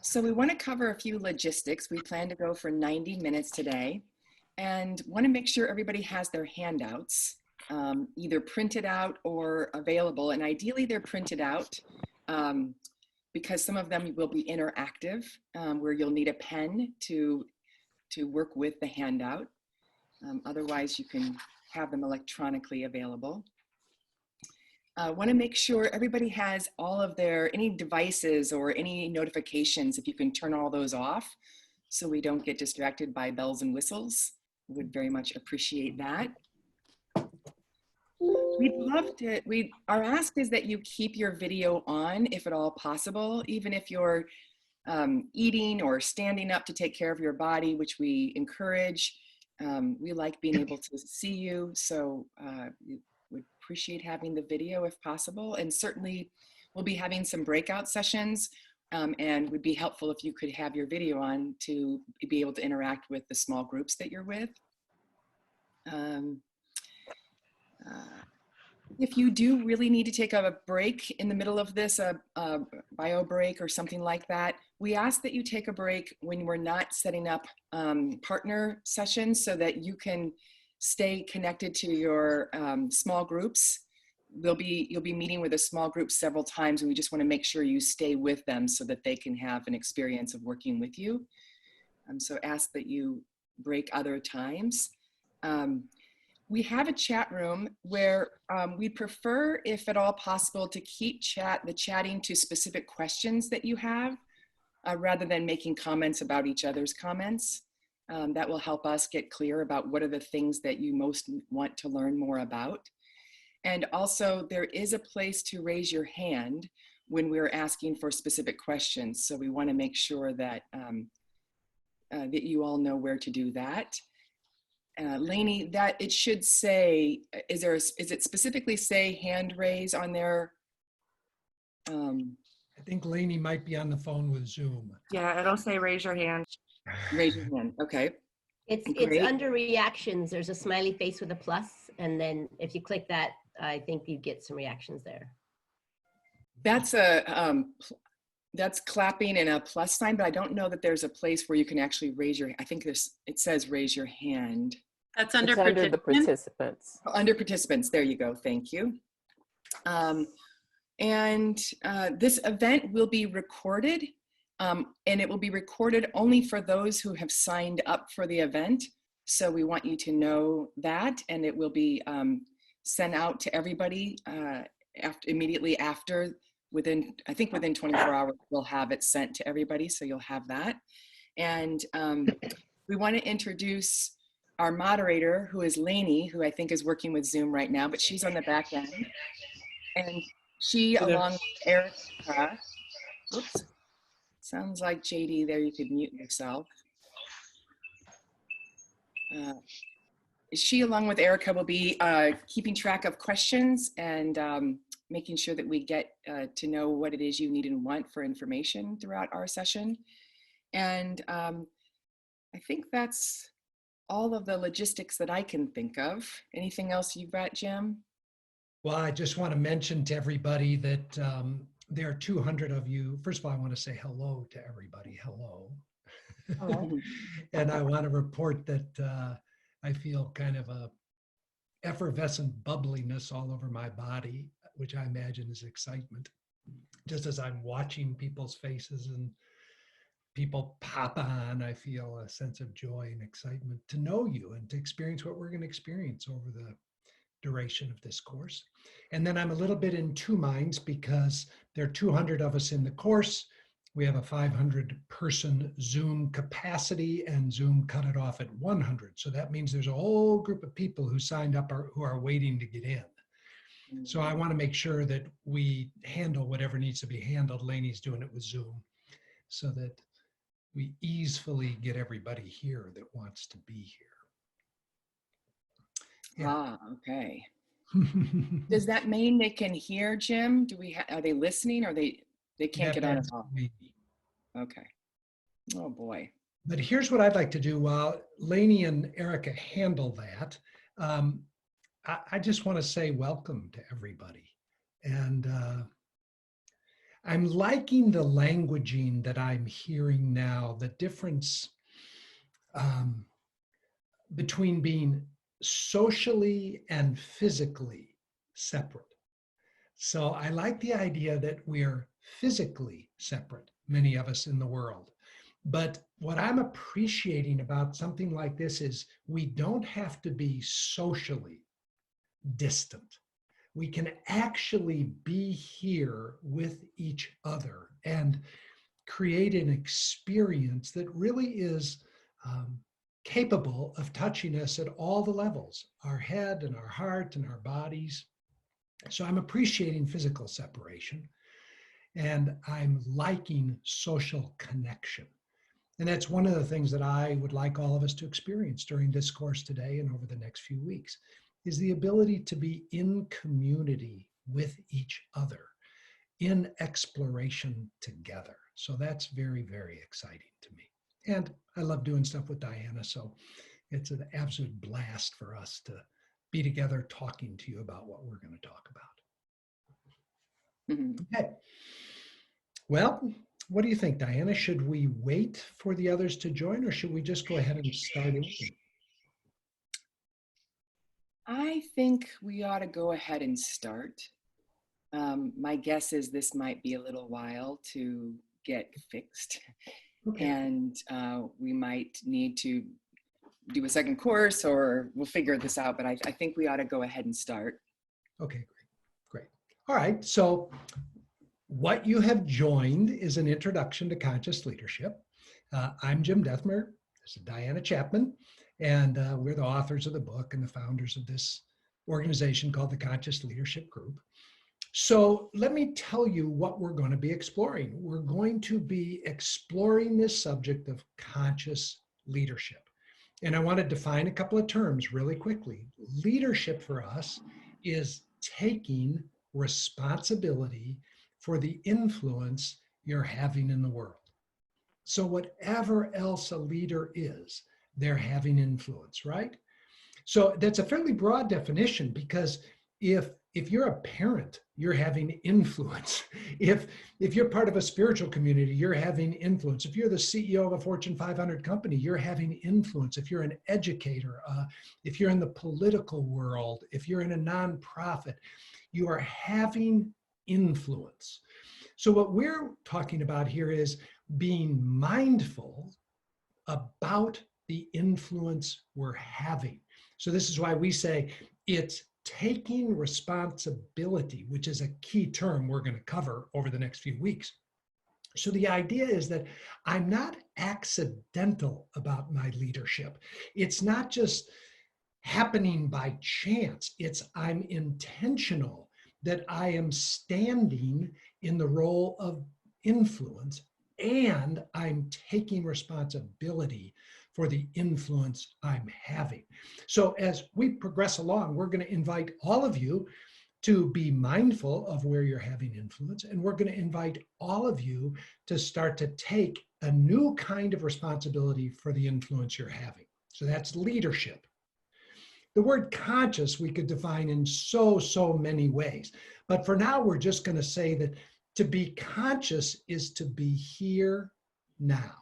So we want to cover a few logistics. We plan to go for 90 minutes today and want to make sure everybody has their handouts, either printed out or available. And ideally they're printed out because some of them will be interactive, where you'll need a pen to work with the handout. Otherwise you can have them electronically available. Want to make sure everybody has all of any devices or any notifications, if you can turn all those off so we don't get distracted by bells and whistles. Would very much appreciate that. We'd love to, our ask is that you keep your video on if at all possible, even if you're eating or standing up to take care of your body, which we encourage. We like being able to see you, so we would appreciate having the video if possible. And certainly we'll be having some breakout sessions, and would be helpful if you could have your video on to be able to interact with the small groups that you're with. If you do really need to take a break in the middle of this, a bio break or something like that, we ask that you take a break when we're not setting up partner sessions so that you can stay connected to your small groups. You'll be meeting with a small group several times, and we just want to make sure you stay with them so that they can have an experience of working with you. So ask that you break other times. We have a chat room where we prefer, if at all possible, to keep the chatting to specific questions that you have, rather than making comments about each other's comments. That will help us get clear about what are the things that you most want to learn more about. And also, there is a place to raise your hand when we're asking for specific questions. So we want to make sure that, that you all know where to do that. Lainey, that it should say, is it specifically say hand raise on there? I think Lainey might be on the phone with Zoom. Yeah, it'll say raise your hand. Raise your hand, okay. It's under reactions. There's a smiley face with a plus, and then if you click that, I think you get some reactions there. That's that's clapping and a plus sign, but I don't know that there's a place where you can actually raise your, I think it says raise your hand. That's under the participants. Under participants, there you go, thank you. This event will be recorded, and it will be recorded only for those who have signed up for the event. So we want you to know that, and it will be sent out to everybody immediately after. I think within 24 hours, we'll have it sent to everybody, so you'll have that. And we want to introduce our moderator, who is Lainey, who I think is working with Zoom right now, but she's on the back end. And she, along with Erica, oops, sounds like JD there, you could mute yourself. She, along with Erica, will be keeping track of questions and making sure that we get to know what it is you need and want for information throughout our session. And I think that's all of the logistics that I can think of. Anything else you've got, Jim? Well, I just want to mention to everybody that there are 200 of you. First of all, I want to say hello to everybody. Hello. Oh. And I want to report that I feel kind of a effervescent bubbliness all over my body, which I imagine is excitement. Just as I'm watching people's faces and people pop on, I feel a sense of joy and excitement to know you and to experience what we're going to experience over the duration of this course. And then I'm a little bit in two minds because there are 200 of us in the course. We have a 500-person Zoom capacity, and Zoom cut it off at 100. So that means there's a whole group of people who signed up or who are waiting to get in. So I want to make sure that we handle whatever needs to be handled. Lainey's doing it with Zoom so that we easily get everybody here that wants to be here. Yeah. Ah, okay. Does that mean they can hear, Jim? Are they listening, or they can't get on at all? Maybe. Okay. Oh boy. But here's what I'd like to do while Lainey and Erica handle that. I just want to say welcome to everybody. And I'm liking the languaging that I'm hearing now, the difference between being socially and physically separate. So I like the idea that we're physically separate, many of us in the world. But what I'm appreciating about something like this is we don't have to be socially distant. We can actually be here with each other and create an experience that really is capable of touching us at all the levels, our head and our heart and our bodies. So I'm appreciating physical separation, and I'm liking social connection. And that's one of the things that I would like all of us to experience during this course today and over the next few weeks, is the ability to be in community with each other, in exploration together. So that's very, very exciting to me. And I love doing stuff with Diana, so it's an absolute blast for us to be together talking to you about what we're going to talk about. Mhm. Okay. Well, what do you think, Diana? Should we wait for the others to join, or should we just go ahead and start it? I think we ought to go ahead and start. My guess is this might be a little while to get fixed, Okay. and we might need to do a second course, or we'll figure this out, but I think we ought to go ahead and start. Okay, great. All right, so what you have joined is an introduction to conscious leadership. I'm Jim Dethmer. This is Diana Chapman, and we're the authors of the book and the founders of this organization called the Conscious Leadership Group. So let me tell you what we're going to be exploring. We're going to be exploring this subject of conscious leadership. And I want to define a couple of terms really quickly. Leadership for us is taking responsibility for the influence you're having in the world. So whatever else a leader is, they're having influence, right? So that's a fairly broad definition, because if you're a parent, you're having influence. If you're part of a spiritual community, you're having influence. If you're the CEO of a Fortune 500 company, you're having influence. If you're an educator, if you're in the political world, if you're in a nonprofit, you are having influence. So what we're talking about here is being mindful about the influence we're having. So this is why we say it's taking responsibility, which is a key term we're going to cover over the next few weeks. So the idea is that I'm not accidental about my leadership. It's not just happening by chance. It's I'm intentional that I am standing in the role of influence, and I'm taking responsibility for the influence I'm having. So as we progress along, we're going to invite all of you to be mindful of where you're having influence, and we're going to invite all of you to start to take a new kind of responsibility for the influence you're having. So that's leadership. The word conscious we could define in so many ways, but for now we're just going to say that to be conscious is to be here now.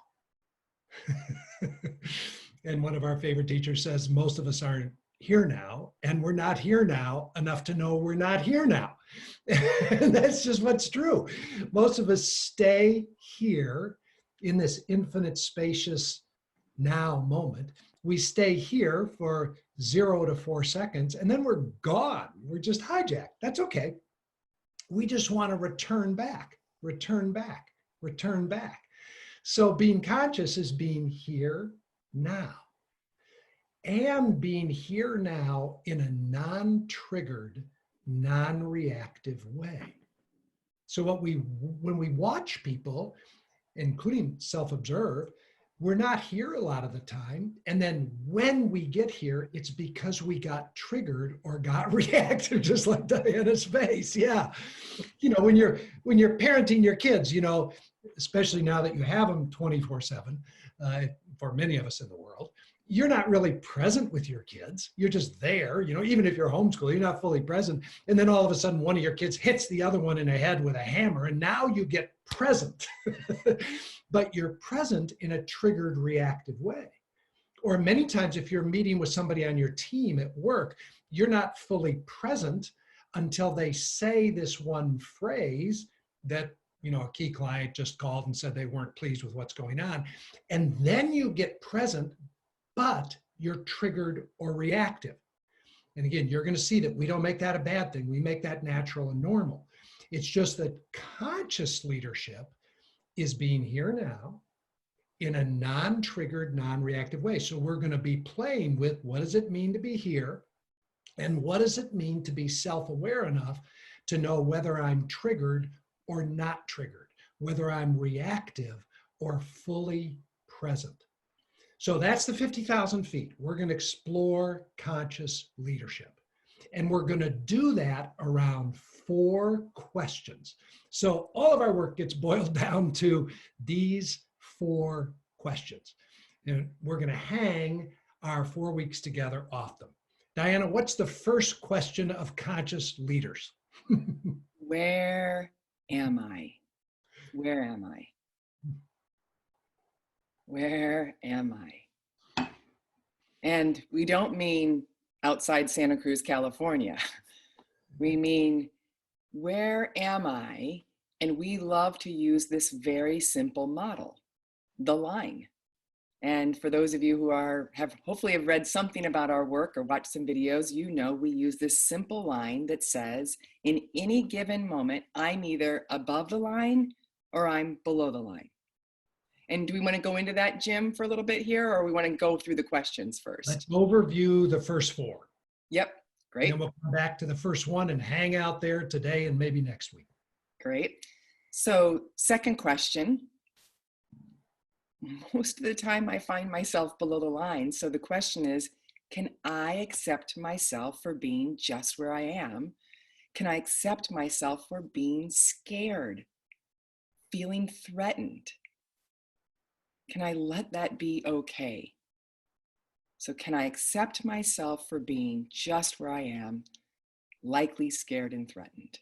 And one of our favorite teachers says most of us aren't here now, and we're not here now enough to know we're not here now. And that's just what's true. Most of us stay here in this infinite spacious now moment. We stay here for 0 to 4 seconds, and then we're gone. We're just hijacked. That's okay. We just want to return back, return back, return back. So being conscious is being here now, and being here now in a non-triggered, non-reactive way. So when we watch people, including self-observe, we're not here a lot of the time. And then when we get here, it's because we got triggered or got reactive, just like Diana's face. Yeah. You know, when you're parenting your kids, you know, especially now that you have them 24/7, for many of us in the world, you're not really present with your kids. You're just there, even if you're homeschooled, you're not fully present. And then all of a sudden, one of your kids hits the other one in the head with a hammer, and now you get present. But you're present in a triggered, reactive way. Or many times, if you're meeting with somebody on your team at work, you're not fully present until they say this one phrase that, a key client just called and said they weren't pleased with what's going on. And then you get present, but you're triggered or reactive. And again, you're going to see that we don't make that a bad thing. We make that natural and normal. It's just that conscious leadership is being here now in a non-triggered, non-reactive way. So we're going to be playing with what does it mean to be here? And what does it mean to be self-aware enough to know whether I'm triggered or not triggered, whether I'm reactive or fully present. So that's the 50,000 feet. We're going to explore conscious leadership. And we're going to do that around 4 questions. So all of our work gets boiled down to these 4 questions. And we're going to hang our 4 weeks together off them. Diana, what's the first question of conscious leaders? Where am I? Where am I? Where am I? And we don't mean outside Santa Cruz, California. We mean, where am I? And we love to use this very simple model, the line. And for those of you who have hopefully read something about our work or watched some videos, we use this simple line that says, in any given moment, I'm either above the line or I'm below the line. And do we want to go into that, Jim, for a little bit here, or we want to go through the questions first? Let's overview the first 4. Yep, great. And then we'll come back to the first one and hang out there today and maybe next week. Great. So second question. Most of the time I find myself below the line. So the question is, can I accept myself for being just where I am? Can I accept myself for being scared, feeling threatened? Can I let that be okay? So can I accept myself for being just where I am, likely scared and threatened?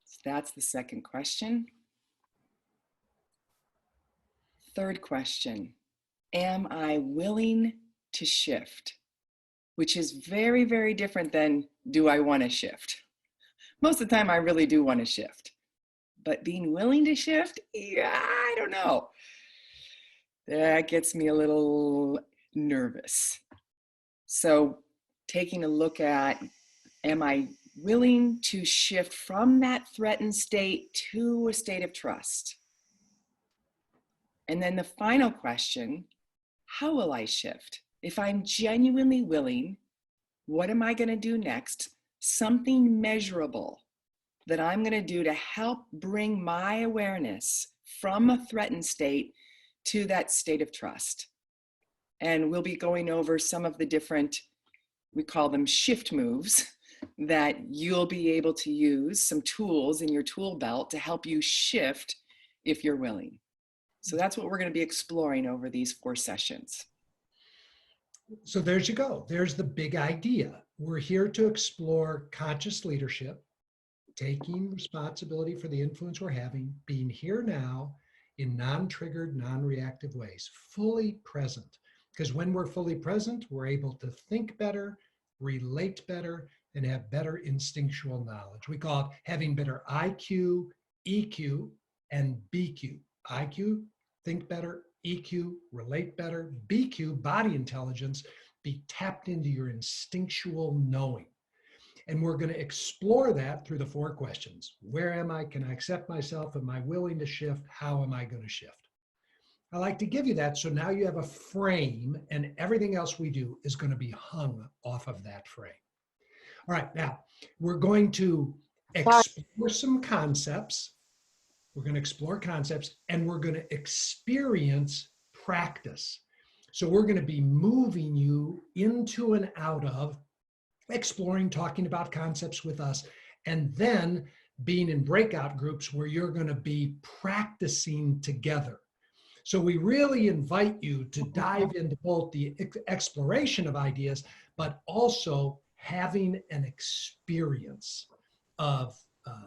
So that's the second question. Third question, am I willing to shift? Which is very, very different than, do I want to shift? Most of the time I really do want to shift. But being willing to shift, yeah, I don't know. That gets me a little nervous. So taking a look at, am I willing to shift from that threatened state to a state of trust? And then the final question, how will I shift? If I'm genuinely willing, what am I going to do next? Something measurable that I'm going to do to help bring my awareness from a threatened state to that state of trust. And we'll be going over some of the different, we call them shift moves, that you'll be able to use, some tools in your tool belt to help you shift if you're willing. So that's what we're going to be exploring over these 4 sessions. So there you go. There's the big idea. We're here to explore conscious leadership, taking responsibility for the influence we're having, being here now in non-triggered, non-reactive ways, fully present. Because when we're fully present, we're able to think better, relate better, and have better instinctual knowledge. We call it having better IQ, EQ, and BQ. IQ, think better, EQ, relate better, BQ, body intelligence, be tapped into your instinctual knowing. And we're going to explore that through the 4 questions. Where am I? Can I accept myself? Am I willing to shift? How am I going to shift? I like to give you that so now you have a frame and everything else we do is going to be hung off of that frame. All right, now we're going to explore some concepts. We're going to explore concepts and we're going to experience practice. So we're going to be moving you into and out of exploring, talking about concepts with us, and then being in breakout groups where you're going to be practicing together. So we really invite you to dive into both the exploration of ideas, but also having an experience of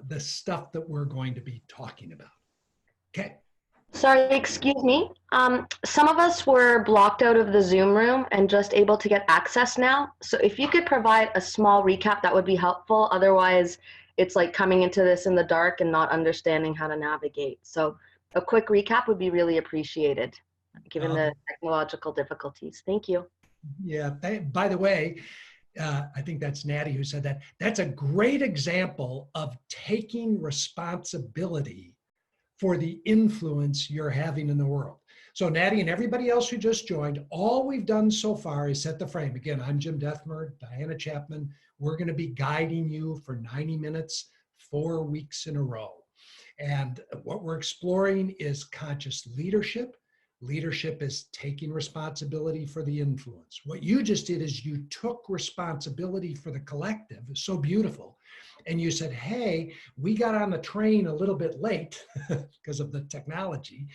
the stuff that we're going to be talking about. Okay. Sorry, excuse me. Some of us were blocked out of the Zoom room and just able to get access now. So if you could provide a small recap, that would be helpful. Otherwise, it's like coming into this in the dark and not understanding how to navigate. So a quick recap would be really appreciated, given the technological difficulties. Thank you. Yeah. By the way, I think that's Natty who said that. That's a great example of taking responsibility for the influence you're having in the world. So Natty and everybody else who just joined, all we've done so far is set the frame. Again, I'm Jim Dethmer, Diana Chapman. We're going to be guiding you for 90 minutes, 4 weeks in a row. And what we're exploring is conscious leadership. Leadership is taking responsibility for the influence. What you just did is you took responsibility for the collective. It's so beautiful. And you said, hey, we got on the train a little bit late because of the technology.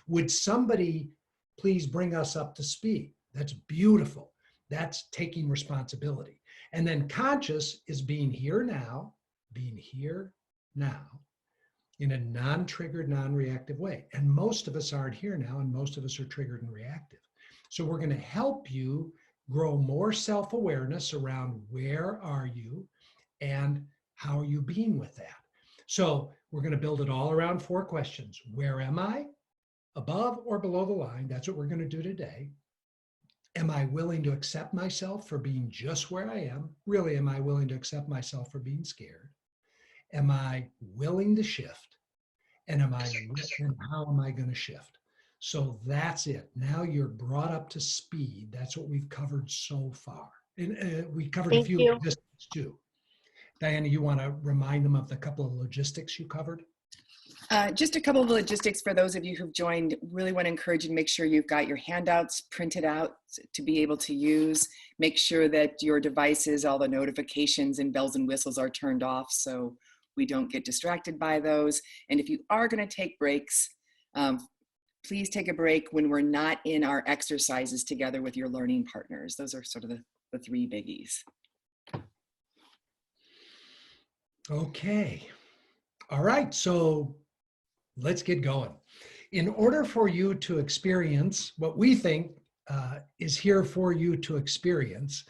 Would somebody please bring us up to speed? That's beautiful. That's taking responsibility. And then conscious is being here now in a non-triggered, non-reactive way. And most of us aren't here now, and most of us are triggered and reactive. So we're going to help you grow more self-awareness around where are you and how are you being with that. So we're going to build it all around 4 questions. Where am I? Above or below the line? That's what we're going to do today. Am I willing to accept myself for being just where I am? Really, am I willing to accept myself for being scared? Am I willing to shift? And how am I going to shift? So that's it. Now you're brought up to speed. That's what we've covered so far. And we covered a few logistics too. Diana, you want to remind them of the couple of logistics you covered? Just a couple of logistics for those of you who've joined. Really want to encourage you to make sure you've got your handouts printed out to be able to use. Make sure that your devices, all the notifications and bells and whistles are turned off so we don't get distracted by those. And if you are going to take breaks, please take a break when we're not in our exercises together with your learning partners. Those are sort of the 3 biggies. Okay. All right. So let's get going. In order for you to experience what we think is here for you to experience,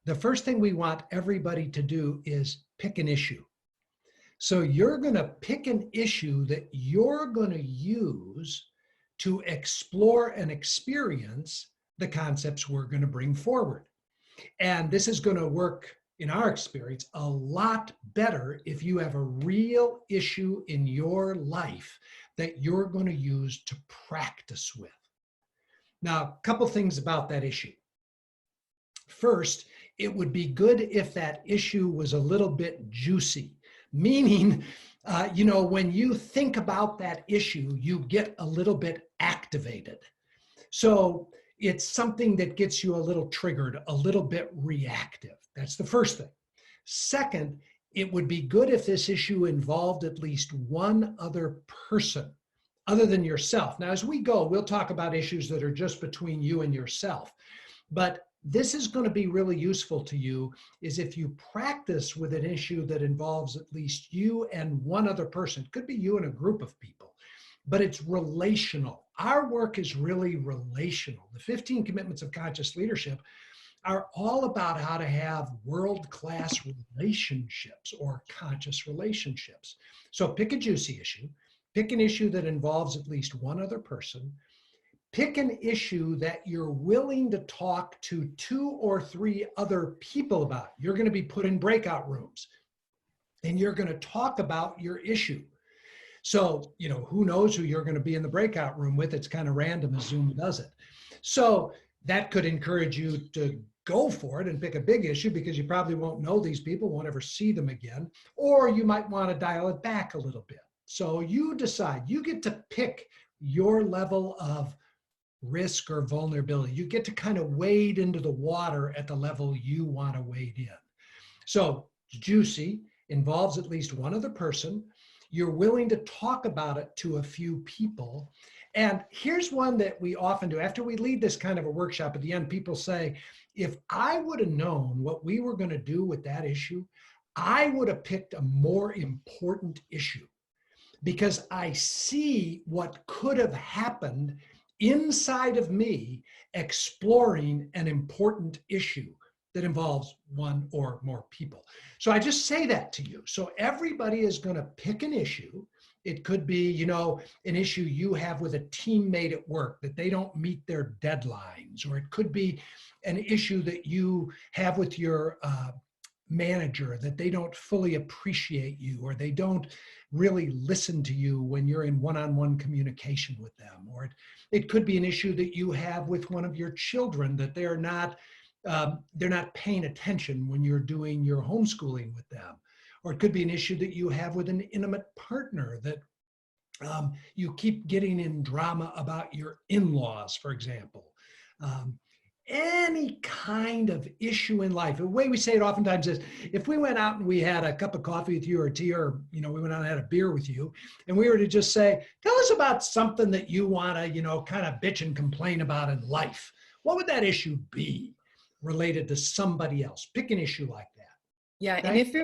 the first thing we want everybody to do is pick an issue. So you're going to pick an issue that you're going to use to explore and experience the concepts we're going to bring forward. And this is going to work, in our experience, a lot better if you have a real issue in your life that you're going to use to practice with. Now, a couple things about that issue. First, it would be good if that issue was a little bit juicy, meaning, when you think about that issue, you get a little bit activated. So it's something that gets you a little triggered, a little bit reactive. That's the first thing. Second, it would be good if this issue involved at least one other person other than yourself. Now, as we go, we'll talk about issues that are just between you and yourself. But this is going to be really useful to you is if you practice with an issue that involves at least you and one other person. It could be you and a group of people, but it's relational. Our work is really relational. The 15 commitments of conscious leadership are all about how to have world-class relationships or conscious relationships. So pick a juicy issue, pick an issue that involves at least one other person, pick an issue that you're willing to talk to 2 or 3 other people about. You're going to be put in breakout rooms and you're going to talk about your issue. So, who knows who you're going to be in the breakout room with? It's kind of random as Zoom does it. So that could encourage you to go for it and pick a big issue because you probably won't know these people, won't ever see them again, or you might want to dial it back a little bit. So you decide, you get to pick your level of risk or vulnerability. You get to kind of wade into the water at the level you want to wade in. So juicy involves at least one other person. You're willing to talk about it to a few people. And here's one that we often do. After we lead this kind of a workshop, at the end, people say, if I would have known what we were going to do with that issue, I would have picked a more important issue, because I see what could have happened inside of me exploring an important issue that involves one or more people. So I just say that to you. So everybody is going to pick an issue. It could be, you know, an issue you have with a teammate at work that they don't meet their deadlines, or it could be an issue that you have with your manager, that they don't fully appreciate you, or they don't really listen to you when you're in one-on-one communication with them. Or it could be an issue that you have with one of your children, that they're not paying attention when you're doing your homeschooling with them. Or it could be an issue that you have with an intimate partner, that you keep getting in drama about your in-laws, for example. Any kind of issue in life. The way we say it oftentimes is, if we went out and we had a cup of coffee with you, or tea, or, you know, we went out and had a beer with you, and we were to just say, tell us about something that you want to, you know, kind of bitch and complain about in life. What would that issue be related to somebody else? Pick an issue like that. Yeah, and if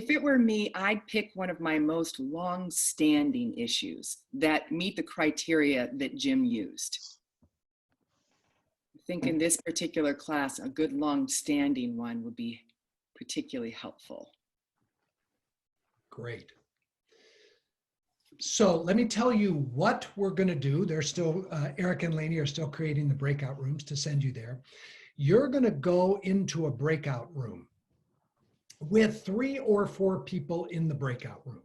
it were me, I'd pick one of my most long-standing issues that meet the criteria that Jim used. I think in this particular class, a good long-standing one would be particularly helpful. Great. So let me tell you what we're going to do. They're still, Eric and Lainey are still creating the breakout rooms to send you there. You're going to go into a breakout room with 3 or 4 people in the breakout room.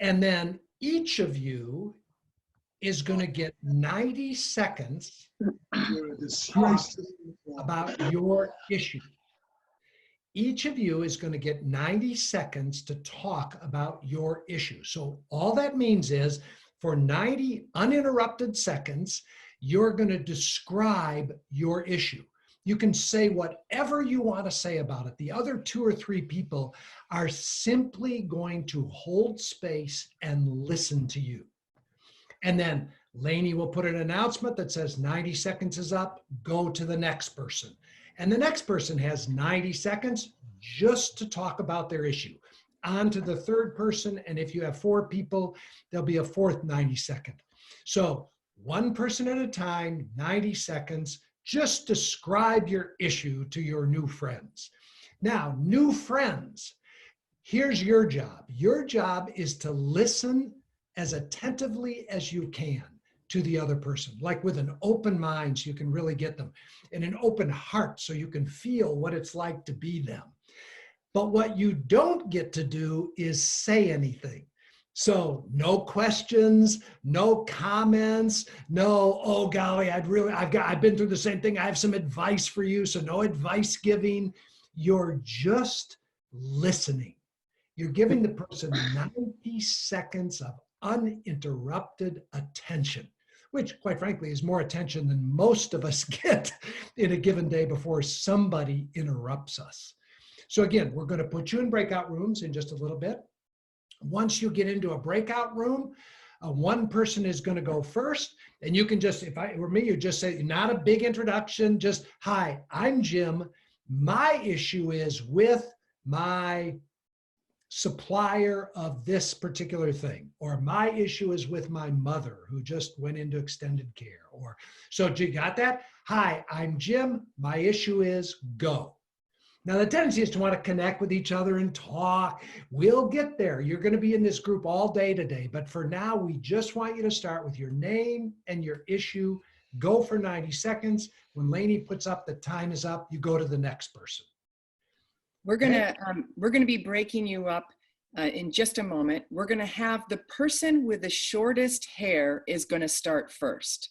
And then each of you is going to get 90 seconds to talk about your issue. Each of you is going to get 90 seconds to talk about your issue. So all that means is, for 90 uninterrupted seconds, you're going to describe your issue. You can say whatever you want to say about it. The other 2 or 3 people are simply going to hold space and listen to you. And then Lainey will put an announcement that says 90 seconds is up, go to the next person. And the next person has 90 seconds just to talk about their issue. On to the third person, and if you have 4 people, there'll be a 4th 90 second. So 1 person at a time, 90 seconds, just describe your issue to your new friends. Now, new friends, here's your job. Your job is to listen as attentively as you can to the other person, like with an open mind so you can really get them, and an open heart so you can feel what it's like to be them. But what you don't get to do is say anything. So no questions, no comments, no, oh golly, I've been through the same thing, I have some advice for you. So no advice giving. You're just listening. You're giving the person 90 seconds of uninterrupted attention, which quite frankly is more attention than most of us get in a given day before somebody interrupts us. So again, we're going to put you in breakout rooms in just a little bit. Once you get into a breakout room, one person is going to go first, and you can just, if I were me, you just say, not a big introduction, just, hi, I'm Jim. My issue is with my supplier of this particular thing, or my issue is with my mother who just went into extended care. Or, so you got that? Hi, I'm Jim. My issue is go. Now, the tendency is to want to connect with each other and talk. We'll get there. You're going to be in this group all day today. But for now, we just want you to start with your name and your issue. Go for 90 seconds. When Lainey puts up the time is up, you go to the next person. We're gonna be breaking you up in just a moment. We're gonna have the person with the shortest hair is gonna start first.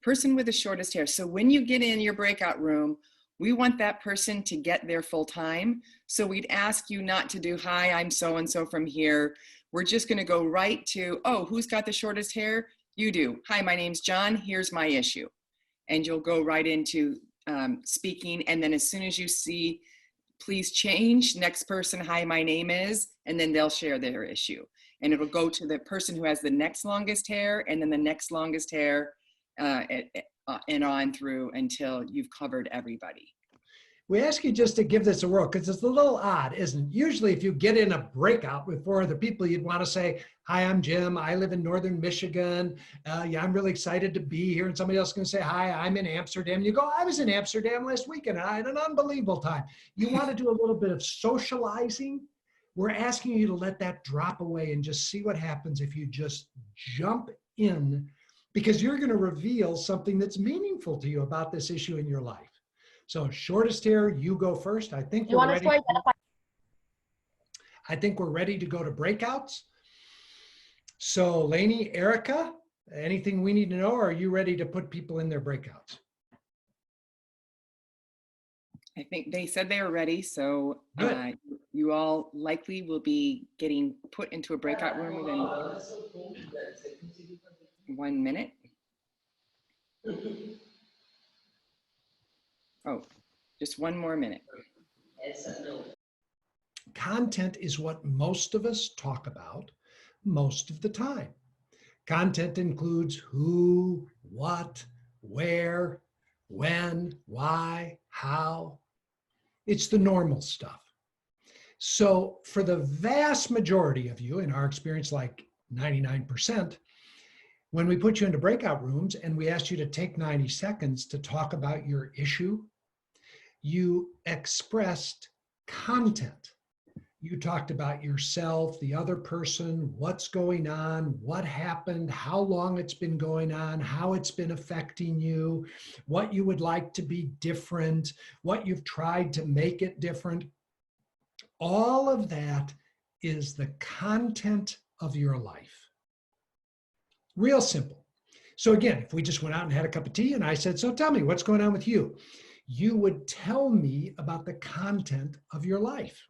Person with the shortest hair. So when you get in your breakout room, we want that person to get there full time. So we'd ask you not to do, hi, I'm so-and-so from here. We're just gonna go right to, oh, who's got the shortest hair? You do. Hi, my name's John, here's my issue. And you'll go right into speaking. And then as soon as you see, please change, next person, hi, my name is, and then they'll share their issue. and it'll go to the person who has the next longest hair, and then the next longest hair, and on through until you've covered everybody. We ask you just to give this a whirl because it's a little odd, isn't it? Usually if you get in a breakout with 4 other people, you'd want to say, hi, I'm Jim. I live in Northern Michigan. Yeah, I'm really excited to be here. And somebody else is going to say, hi, I'm in Amsterdam. You go, I was in Amsterdam last weekend. I had an unbelievable time. You want to do a little bit of socializing. We're asking you to let that drop away and just see what happens if you just jump in, because you're going to reveal something that's meaningful to you about this issue in your life. So shortest hair, you go first. I think we're ready. I think we're ready to go to breakouts. So Lainey, Erica, anything we need to know, or are you ready to put people in their breakouts? I think they said they were ready, so Good. you all likely will be getting put into a breakout room within 1 minute. Oh, just 1 more minute. Content is what most of us talk about most of the time. Content includes who, what, where, when, why, how. It's the normal stuff. So for the vast majority of you, in our experience, like 99%, when we put you into breakout rooms and we asked you to take 90 seconds to talk about your issue, you expressed content. You talked about yourself, the other person, what's going on, what happened, how long it's been going on, how it's been affecting you, what you would like to be different, what you've tried to make it different. All of that is the content of your life. Real simple. So again, if we just went out and had a cup of tea and I said, so tell me what's going on with you, you would tell me about the content of your life.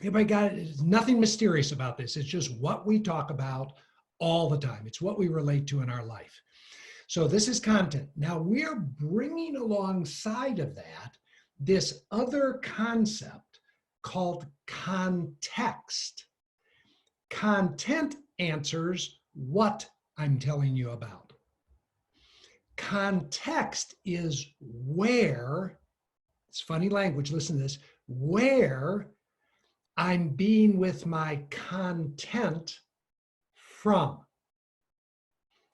Everybody got it? There's nothing mysterious about this. It's just what we talk about all the time. It's what we relate to in our life. So this is content. Now we're bringing alongside of that this other concept called context. Content answers what I'm telling you about. Context is where, it's funny language, listen to this, where I'm being with my content from.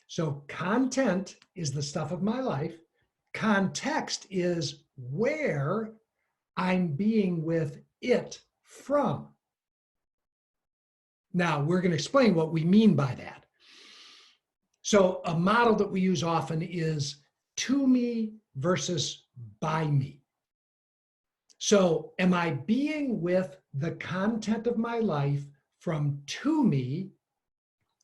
So content is the stuff of my life. Context is where I'm being with it from. Now, we're going to explain what we mean by that. So a model that we use often is to me versus by me. So am I being with the content of my life from to me,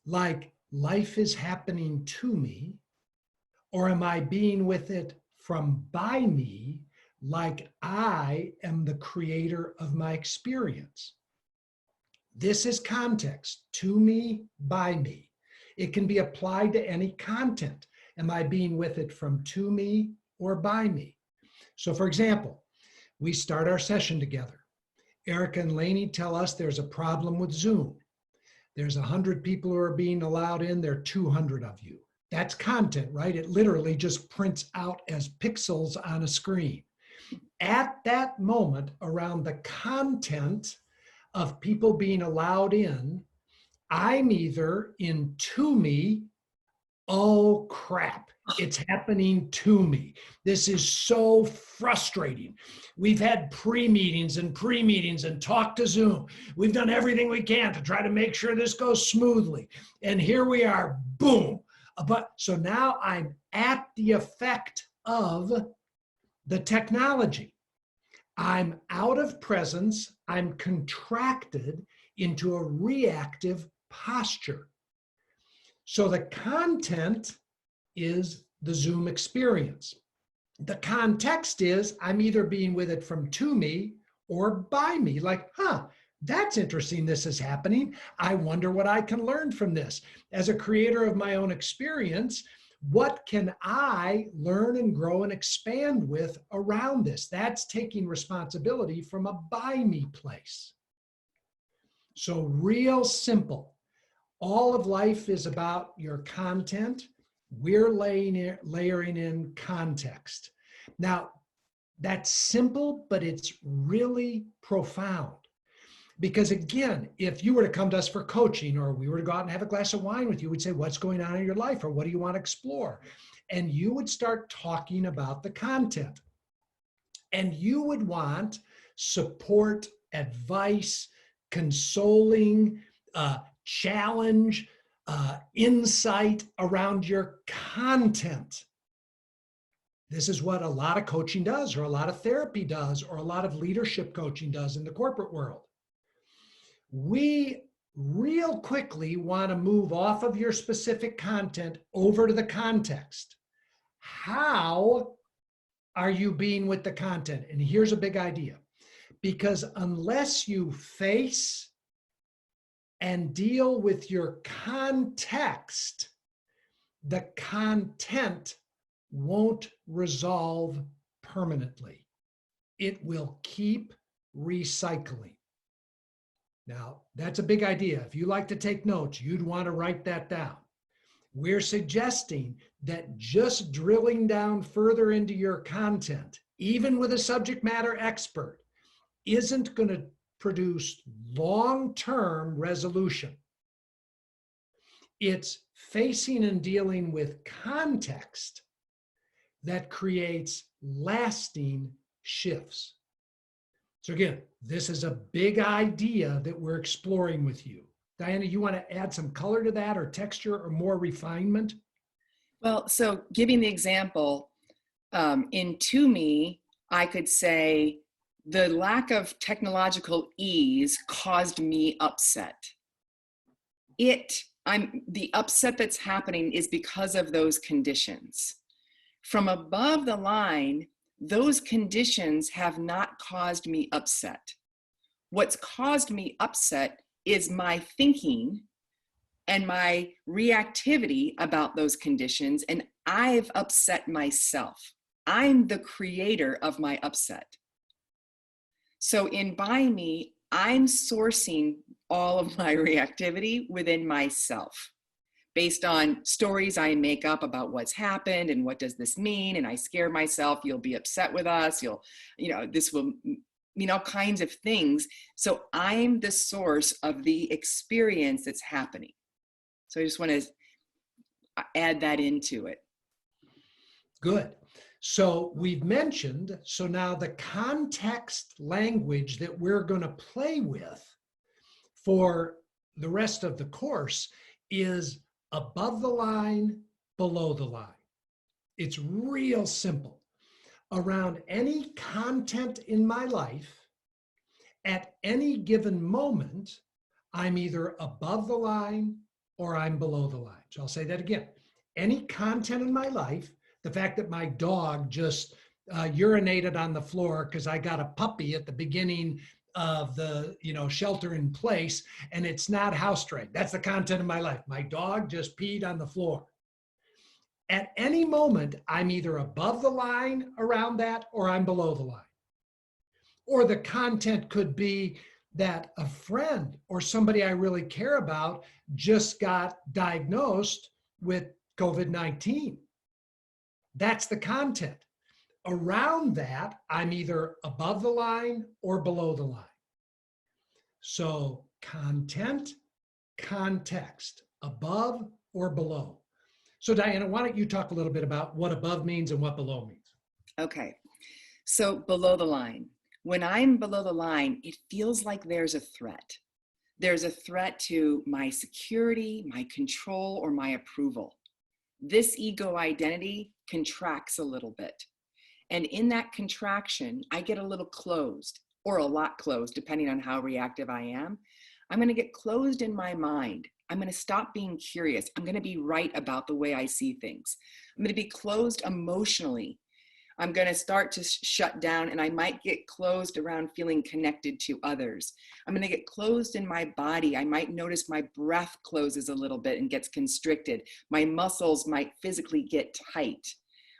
like life is happening to me, or am I being with it from by me, like I am the creator of my experience? This is context, to me, by me. It can be applied to any content. Am I being with it from to me or by me? So for example, we start our session together. Erica and Lainey tell us there's a problem with Zoom. There's 100 people who are being allowed in, there are 200 of you. That's content, right? It literally just prints out as pixels on a screen. At that moment, around the content of people being allowed in, I'm either in to me, oh crap, it's happening to me. This is so frustrating. We've had pre-meetings and talk to Zoom. We've done everything we can to try to make sure this goes smoothly. And here we are, boom. But so now I'm at the effect of the technology. I'm out of presence. I'm contracted into a reactive posture. So the content is the Zoom experience. The context is I'm either being with it from to me or by me, like, that's interesting, this is happening. I wonder what I can learn from this. As a creator of my own experience, what can I learn and grow and expand with around this? That's taking responsibility from a by me place. So real simple. all of life is about your content. We're layering in context. Now, that's simple, but it's really profound. Because again, if you were to come to us for coaching, or we were to go out and have a glass of wine with you, we'd say, what's going on in your life, or what do you want to explore? And you would start talking about the content. And you would want support, advice, consoling, challenge, insight around your content. This is what a lot of coaching does, or a lot of therapy does, or a lot of leadership coaching does in the corporate world. We real quickly want to move off of your specific content over to the context. How are you being with the content? And here's a big idea. Because unless you face and deal with your context, the content won't resolve permanently. It will keep recycling. Now, that's a big idea. If you like to take notes, you'd want to write that down. We're suggesting that just drilling down further into your content, even with a subject matter expert, isn't going to produce long-term resolution. It's facing and dealing with context that creates lasting shifts. So again, this is a big idea that we're exploring with you. Diana, you want to add some color to that, or texture, or more refinement? Well, so giving the example, in To Me, I could say the lack of technological ease caused me upset. The upset that's happening is because of those conditions. From above the line, those conditions have not caused me upset. What's caused me upset is my thinking and my reactivity about those conditions, and I've upset myself. I'm the creator of my upset. So in By Me, I'm sourcing all of my reactivity within myself, based on stories I make up about what's happened and what does this mean, and I scare myself, you'll be upset with us, this will mean all kinds of things. So I'm the source of the experience that's happening. So I just want to add that into it. Good. So we've mentioned, so now the context language that we're going to play with for the rest of the course is above the line, below the line. It's real simple. Around any content in my life, at any given moment, I'm either above the line or I'm below the line. So I'll say that again. Any content in my life, the fact that my dog just urinated on the floor because I got a puppy at the beginning of the shelter in place, and it's not house trained. That's the content of my life. My dog just peed on the floor. At any moment, I'm either above the line around that or I'm below the line. Or the content could be that a friend or somebody I really care about just got diagnosed with COVID-19. That's the content. Around that, I'm either above the line or below the line. So content, context, above or below. So Diana, why don't you talk a little bit about what above means and what below means? Okay, so below the line. When I'm below the line, it feels like there's a threat. There's a threat to my security, my control, or my approval. This ego identity contracts a little bit. And in that contraction, I get a little closed, or a lot closed, depending on how reactive I am. I'm going to get closed in my mind. I'm going to stop being curious. I'm going to be right about the way I see things. I'm going to be closed emotionally. I'm going to start to shut down, and I might get closed around feeling connected to others. I'm going to get closed in my body. I might notice my breath closes a little bit and gets constricted. My muscles might physically get tight.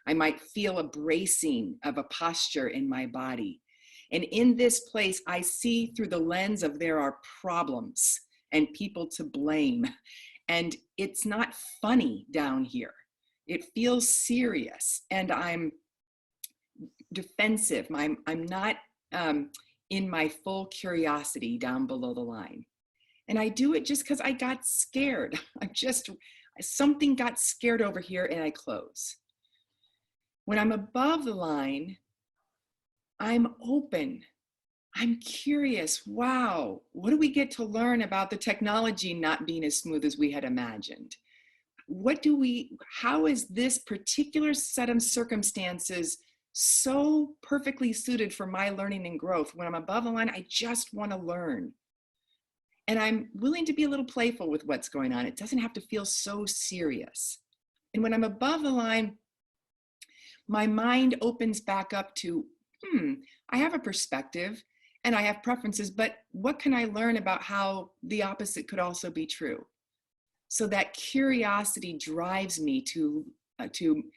I might feel a bracing of a posture in my body. And in this place, I see through the lens of there are problems and people to blame. And it's not funny down here. It feels serious, and I'm defensive. I'm not in my full curiosity down below the line. And I do it just because I got scared. Something got scared over here and I close. When I'm above the line, I'm open. I'm curious. Wow, what do we get to learn about the technology not being as smooth as we had imagined? How is this particular set of circumstances so perfectly suited for my learning and growth? When I'm above the line, I just want to learn. And I'm willing to be a little playful with what's going on. It doesn't have to feel so serious. And when I'm above the line, my mind opens back up to, I have a perspective and I have preferences, but what can I learn about how the opposite could also be true? So that curiosity drives me to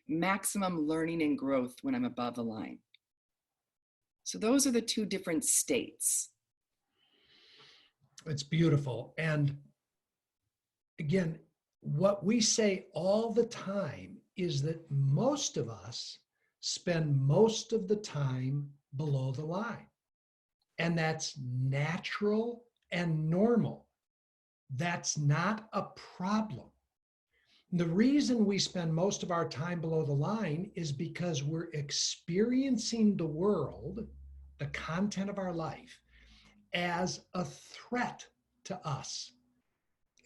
maximum learning and growth when I'm above the line. So those are the two different states. It's beautiful. And again, what we say all the time is that most of us spend most of the time below the line. And that's natural and normal. That's not a problem. The reason we spend most of our time below the line is because we're experiencing the world, the content of our life, as a threat to us.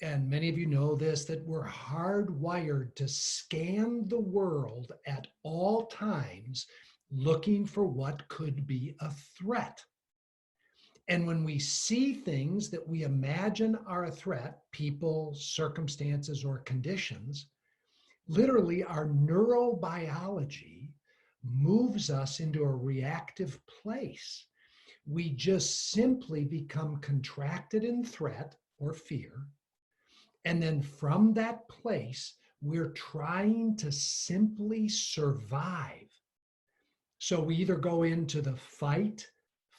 And many of you know this, that we're hardwired to scan the world at all times, looking for what could be a threat. And when we see things that we imagine are a threat, people, circumstances, or conditions, literally our neurobiology moves us into a reactive place. We just simply become contracted in threat or fear. And then from that place, we're trying to simply survive. So we either go into the fight,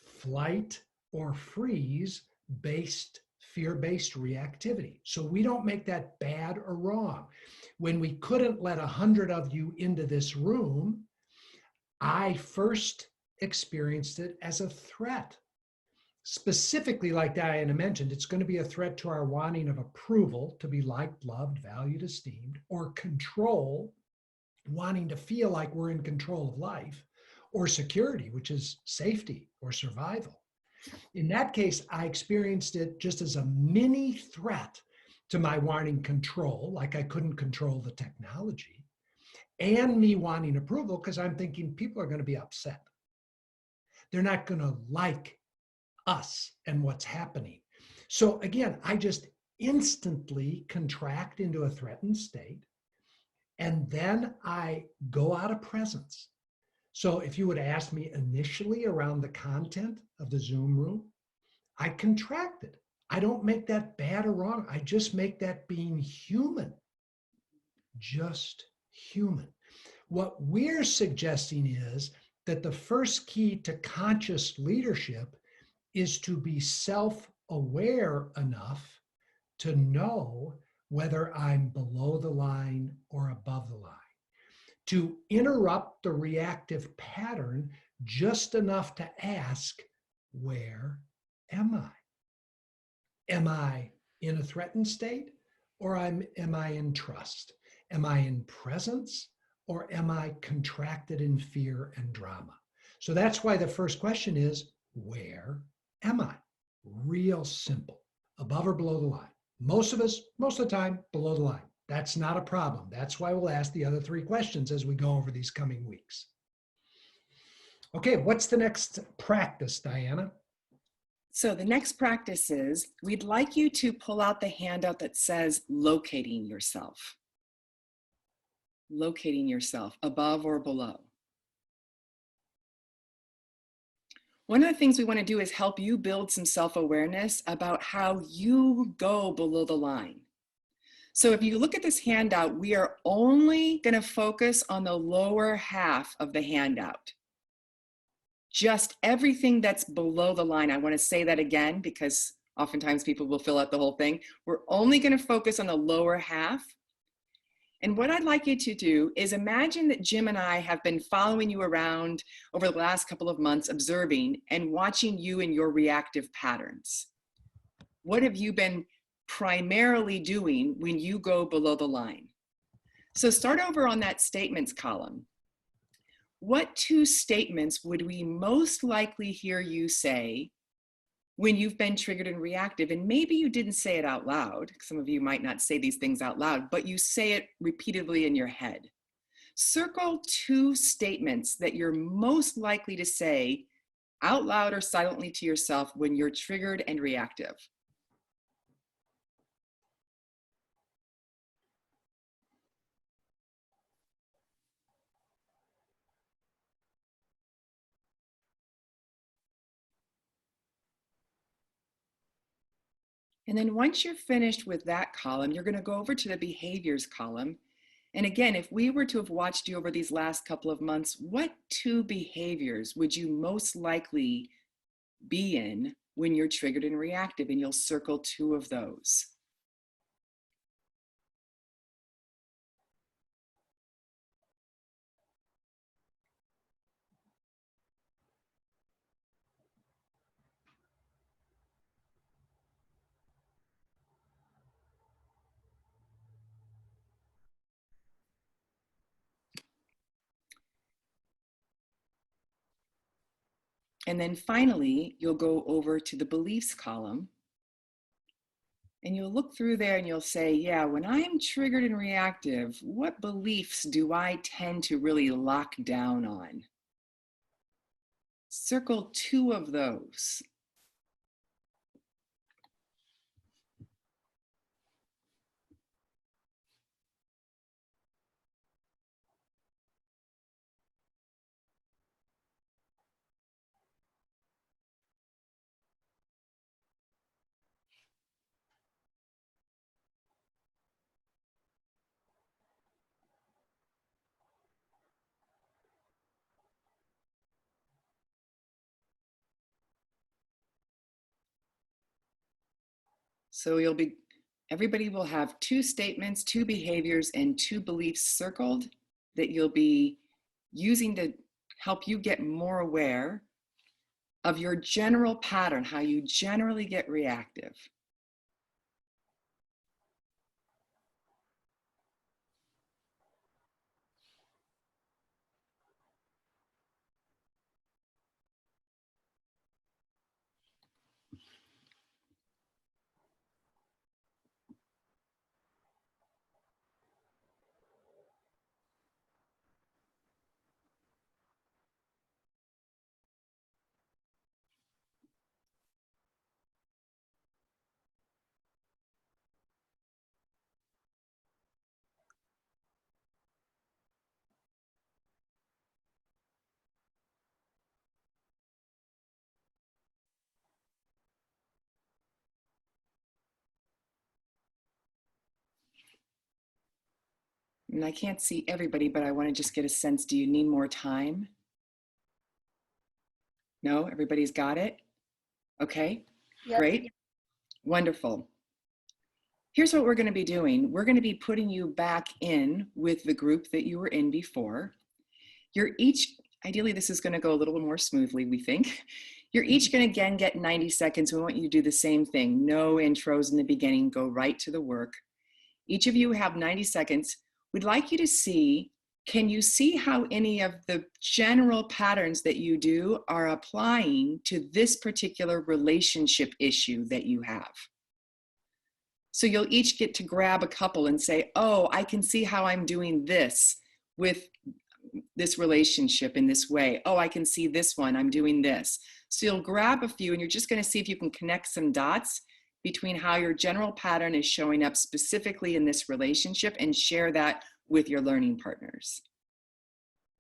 flight, or freeze based, fear-based reactivity. So we don't make that bad or wrong. When we couldn't let 100 of you into this room, I first experienced it as a threat. Specifically, like Diana mentioned, it's going to be a threat to our wanting of approval, to be liked, loved, valued, esteemed, or control, wanting to feel like we're in control of life, or security, which is safety or survival. In that case, I experienced it just as a mini threat to my wanting control, like I couldn't control the technology, and me wanting approval because I'm thinking people are going to be upset. They're not going to like us and what's happening. So again, I just instantly contract into a threatened state, and then I go out of presence. So if you would ask me initially around the content of the Zoom room, I contracted. I don't make that bad or wrong. I just make that being human. Just human. What we're suggesting is that the first key to conscious leadership is to be self-aware enough to know whether I'm below the line or above the line, to interrupt the reactive pattern just enough to ask, where am I? Am I in a threatened state, or am I in trust? Am I in presence, or am I contracted in fear and drama? So that's why the first question is, where am I? Real simple. Above or below the line? Most of us, most of the time, below the line. That's not a problem. That's why we'll ask the other three questions as we go over these coming weeks. Okay, what's the next practice, Diana? So the next practice is, we'd like you to pull out the handout that says locating yourself. Locating yourself, above or below. One of the things we want to do is help you build some self-awareness about how you go below the line. So if you look at this handout, we are only going to focus on the lower half of the handout. Just everything that's below the line. I want to say that again because Oftentimes people will fill out the whole thing. We're only going to focus on the lower half. And what I'd like you to do is imagine that Jim and I have been following you around over the last couple of months, observing and watching you and your reactive patterns. What have you been primarily doing when you go below the line? So start over on that statements column. What two statements would we most likely hear you say when you've been triggered and reactive? And maybe you didn't say it out loud. Some of you might not say these things out loud, but you say it repeatedly in your head. Circle two statements that you're most likely to say out loud or silently to yourself when you're triggered and reactive. And then once you're finished with that column, you're going to go over to the behaviors column. And again, if we were to have watched you over these last couple of months, what two behaviors would you most likely be in when you're triggered and reactive? And you'll circle two of those. And then finally, you'll go over to the beliefs column and you'll look through there and you'll say, yeah, when I'm triggered and reactive, what beliefs do I tend to really lock down on? Circle two of those. So everybody will have two statements, two behaviors, and two beliefs circled that you'll be using to help you get more aware of your general pattern, how you generally get reactive. And I can't see everybody, but I want to just get a sense, do you need more time? No, everybody's got it? Okay, Yep. Great, wonderful. Here's what we're going to be doing. We're going to be putting you back in with the group that you were in before. You're each, ideally this is going to go a little more smoothly, we think. You're each going to again get 90 seconds. We want you to do the same thing. No intros in the beginning, go right to the work. Each of you have 90 seconds. We'd like you to see, can you see how any of the general patterns that you do are applying to this particular relationship issue that you have? So you'll each get to grab a couple and say, oh, I can see how I'm doing this with this relationship in this way. Oh, I can see this one, I'm doing this. So you'll grab a few and you're just going to see if you can connect some dots between how your general pattern is showing up specifically in this relationship and share that with your learning partners.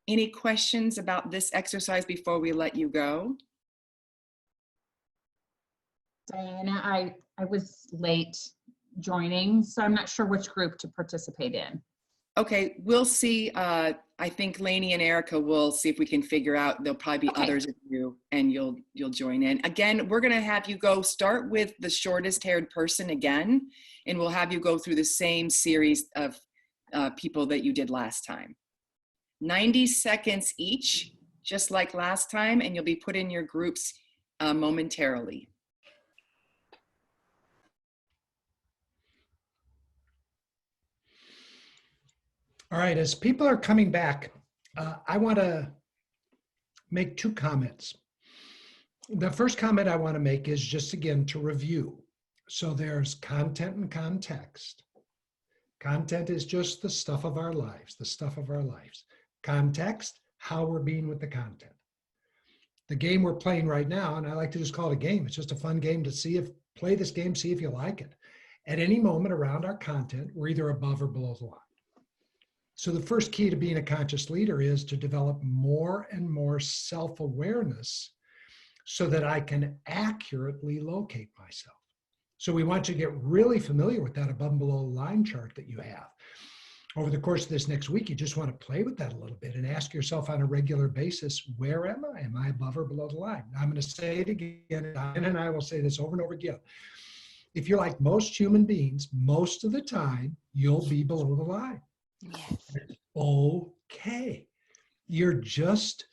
Any questions about this exercise before we let you go? Diana, I was late joining, so I'm not sure which group to participate in. Okay, we'll see. I think Lainey and Erica will see if we can figure out. There'll probably be Okay. others of you, and you'll join in. Again, we're gonna have you go start with the shortest haired person again, and we'll have you go through the same series of people that you did last time. 90 seconds each, just like last time, and you'll be put in your groups momentarily. All right, as people are coming back, I want to make two comments. The first comment I want to make is just again to review. So there's content and context. Content is just the stuff of our lives, the stuff of our lives. Context, how we're being with the content. The game we're playing right now, and I like to just call it a game, it's just a fun game to play this game, see if you like it. At any moment around our content, we're either above or below the line. So the first key to being a conscious leader is to develop more and more self-awareness so that I can accurately locate myself. So we want you to get really familiar with that above and below the line chart that you have. Over the course of this next week, you just want to play with that a little bit and ask yourself on a regular basis, where am I? Am I above or below the line? I'm going to say it again, and I will say this over and over again. If you're like most human beings, most of the time, you'll be below the line. Yes. Okay. You're just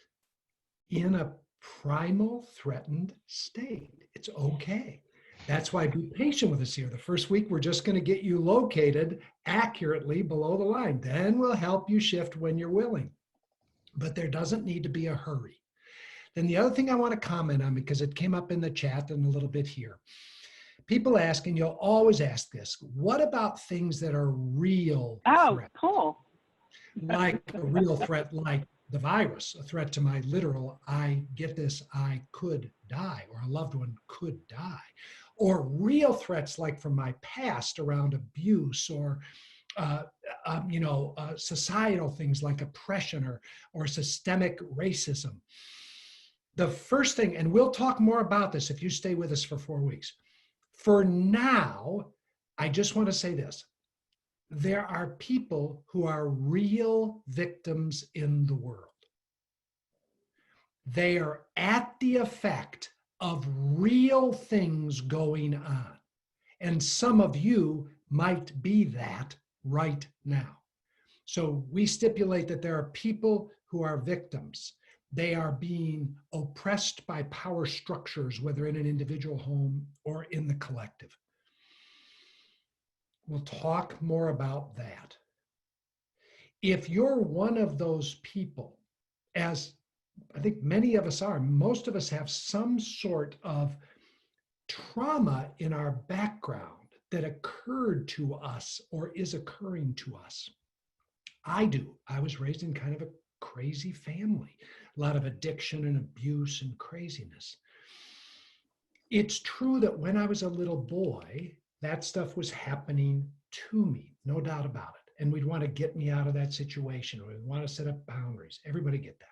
in a primal threatened state. It's okay. That's why be patient with us here. The first week, we're just going to get you located accurately below the line. Then we'll help you shift when you're willing. But there doesn't need to be a hurry. Then the other thing I want to comment on, because it came up in the chat and a little bit here. People ask, and you'll always ask this, what about things that are real threats? Cool. Like a real threat like the virus, a threat to my literal, I could die, or a loved one could die. Or real threats like from my past around abuse or societal things like oppression or systemic racism. The first thing, and we'll talk more about this if you stay with us for 4 weeks. For now, I just want to say this. There are people who are real victims in the world. They are at the effect of real things going on. And some of you might be that right now. So we stipulate that there are people who are victims. They are being oppressed by power structures, whether in an individual home or in the collective. We'll talk more about that. If you're one of those people, as I think many of us are, most of us have some sort of trauma in our background that occurred to us or is occurring to us. I do. I was raised in kind of a crazy family, a lot of addiction and abuse and craziness. It's true that when I was a little boy, that stuff was happening to me, no doubt about it. And we'd want to get me out of that situation, or we'd want to set up boundaries. Everybody get that.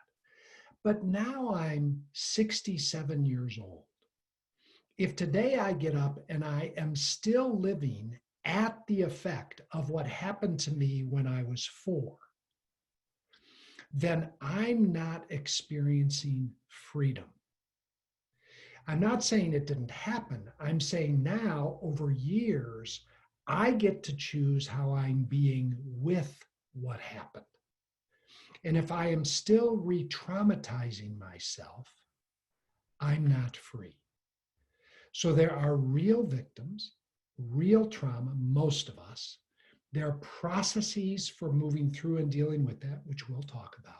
But now I'm 67 years old. If today I get up and I am still living at the effect of what happened to me when I was 4, then I'm not experiencing freedom. I'm not saying it didn't happen. I'm saying now, over years, I get to choose how I'm being with what happened. And if I am still re-traumatizing myself, I'm not free. So there are real victims, real trauma, most of us. There are processes for moving through and dealing with that, which we'll talk about.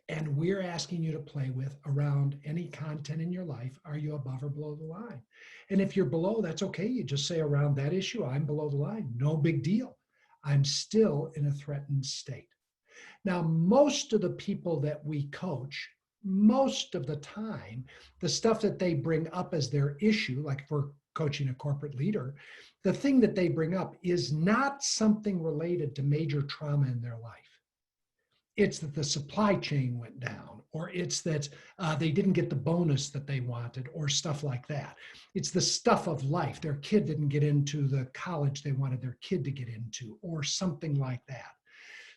And we're asking you to play with around any content in your life. Are you above or below the line? And if you're below, that's okay. You just say around that issue, I'm below the line. No big deal. I'm still in a threatened state. Now, most of the people that we coach, most of the time, the stuff that they bring up as their issue, like if we're coaching a corporate leader, the thing that they bring up is not something related to major trauma in their life. It's that the supply chain went down, or it's that they didn't get the bonus that they wanted, or stuff like that. It's the stuff of life. Their kid didn't get into the college they wanted their kid to get into, or something like that.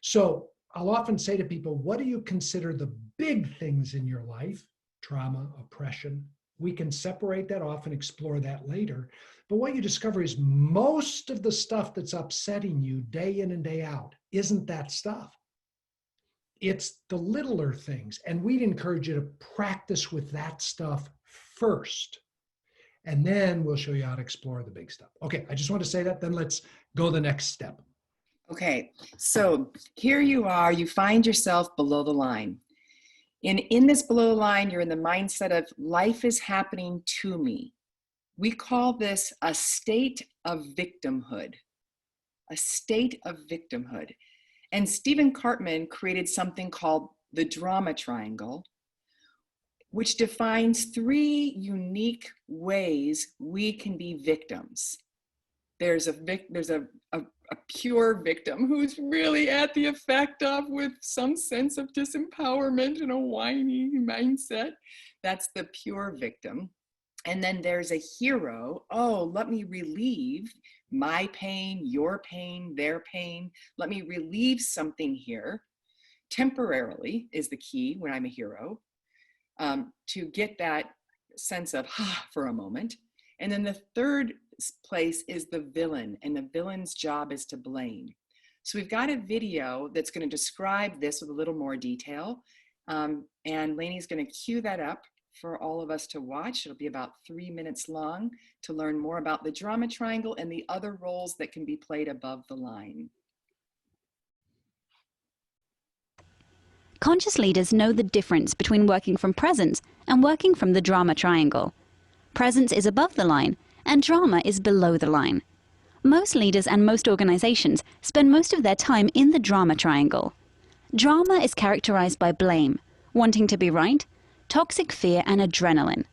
So I'll often say to people, what do you consider the big things in your life? Trauma, oppression. We can separate that off and explore that later. But what you discover is most of the stuff that's upsetting you day in and day out isn't that stuff. It's the littler things. And we'd encourage you to practice with that stuff first. And then we'll show you how to explore the big stuff. Okay, I just want to say that, then let's go the next step. Okay, so here you are, you find yourself below the line. And in this below the line, you're in the mindset of life is happening to me. We call this a state of victimhood. A state of victimhood. And Stephen Cartman created something called the drama triangle, which defines 3 unique ways we can be victims. There's a pure victim who's really at the effect of with some sense of disempowerment and a whiny mindset. That's the pure victim. And then there's a hero. Oh, let me relieve my pain, your pain, their pain. Let me relieve something here. Temporarily is the key when I'm a hero, to get that sense of for a moment. And then the third place is the villain, and the villain's job is to blame. So we've got a video that's going to describe this with a little more detail. And Lainey's going to cue that up for all of us to watch. It'll be about 3 minutes long to learn more about the drama triangle and the other roles that can be played above the line. Conscious leaders know the difference between working from presence and working from the drama triangle. Presence is above the line, and drama is below the line. Most leaders and most organizations spend most of their time in the drama triangle. Drama is characterized by blame, wanting to be right, toxic fear, and adrenaline.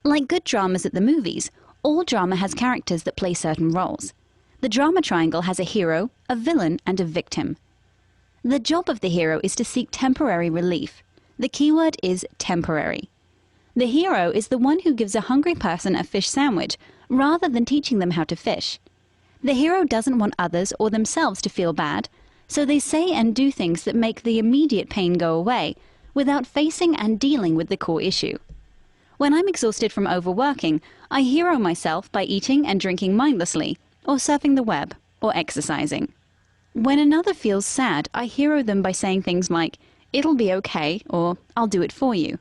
Like good dramas at the movies, all drama has characters that play certain roles. The drama triangle has a hero, a villain, and a victim. The job of the hero is to seek temporary relief. The keyword is temporary. The hero is the one who gives a hungry person a fish sandwich rather than teaching them how to fish. The hero doesn't want others or themselves to feel bad, so they say and do things that make the immediate pain go away without facing and dealing with the core issue. When I'm exhausted from overworking, I hero myself by eating and drinking mindlessly, or surfing the web, or exercising. When another feels sad, I hero them by saying things like, "It'll be okay," or "I'll do it for you."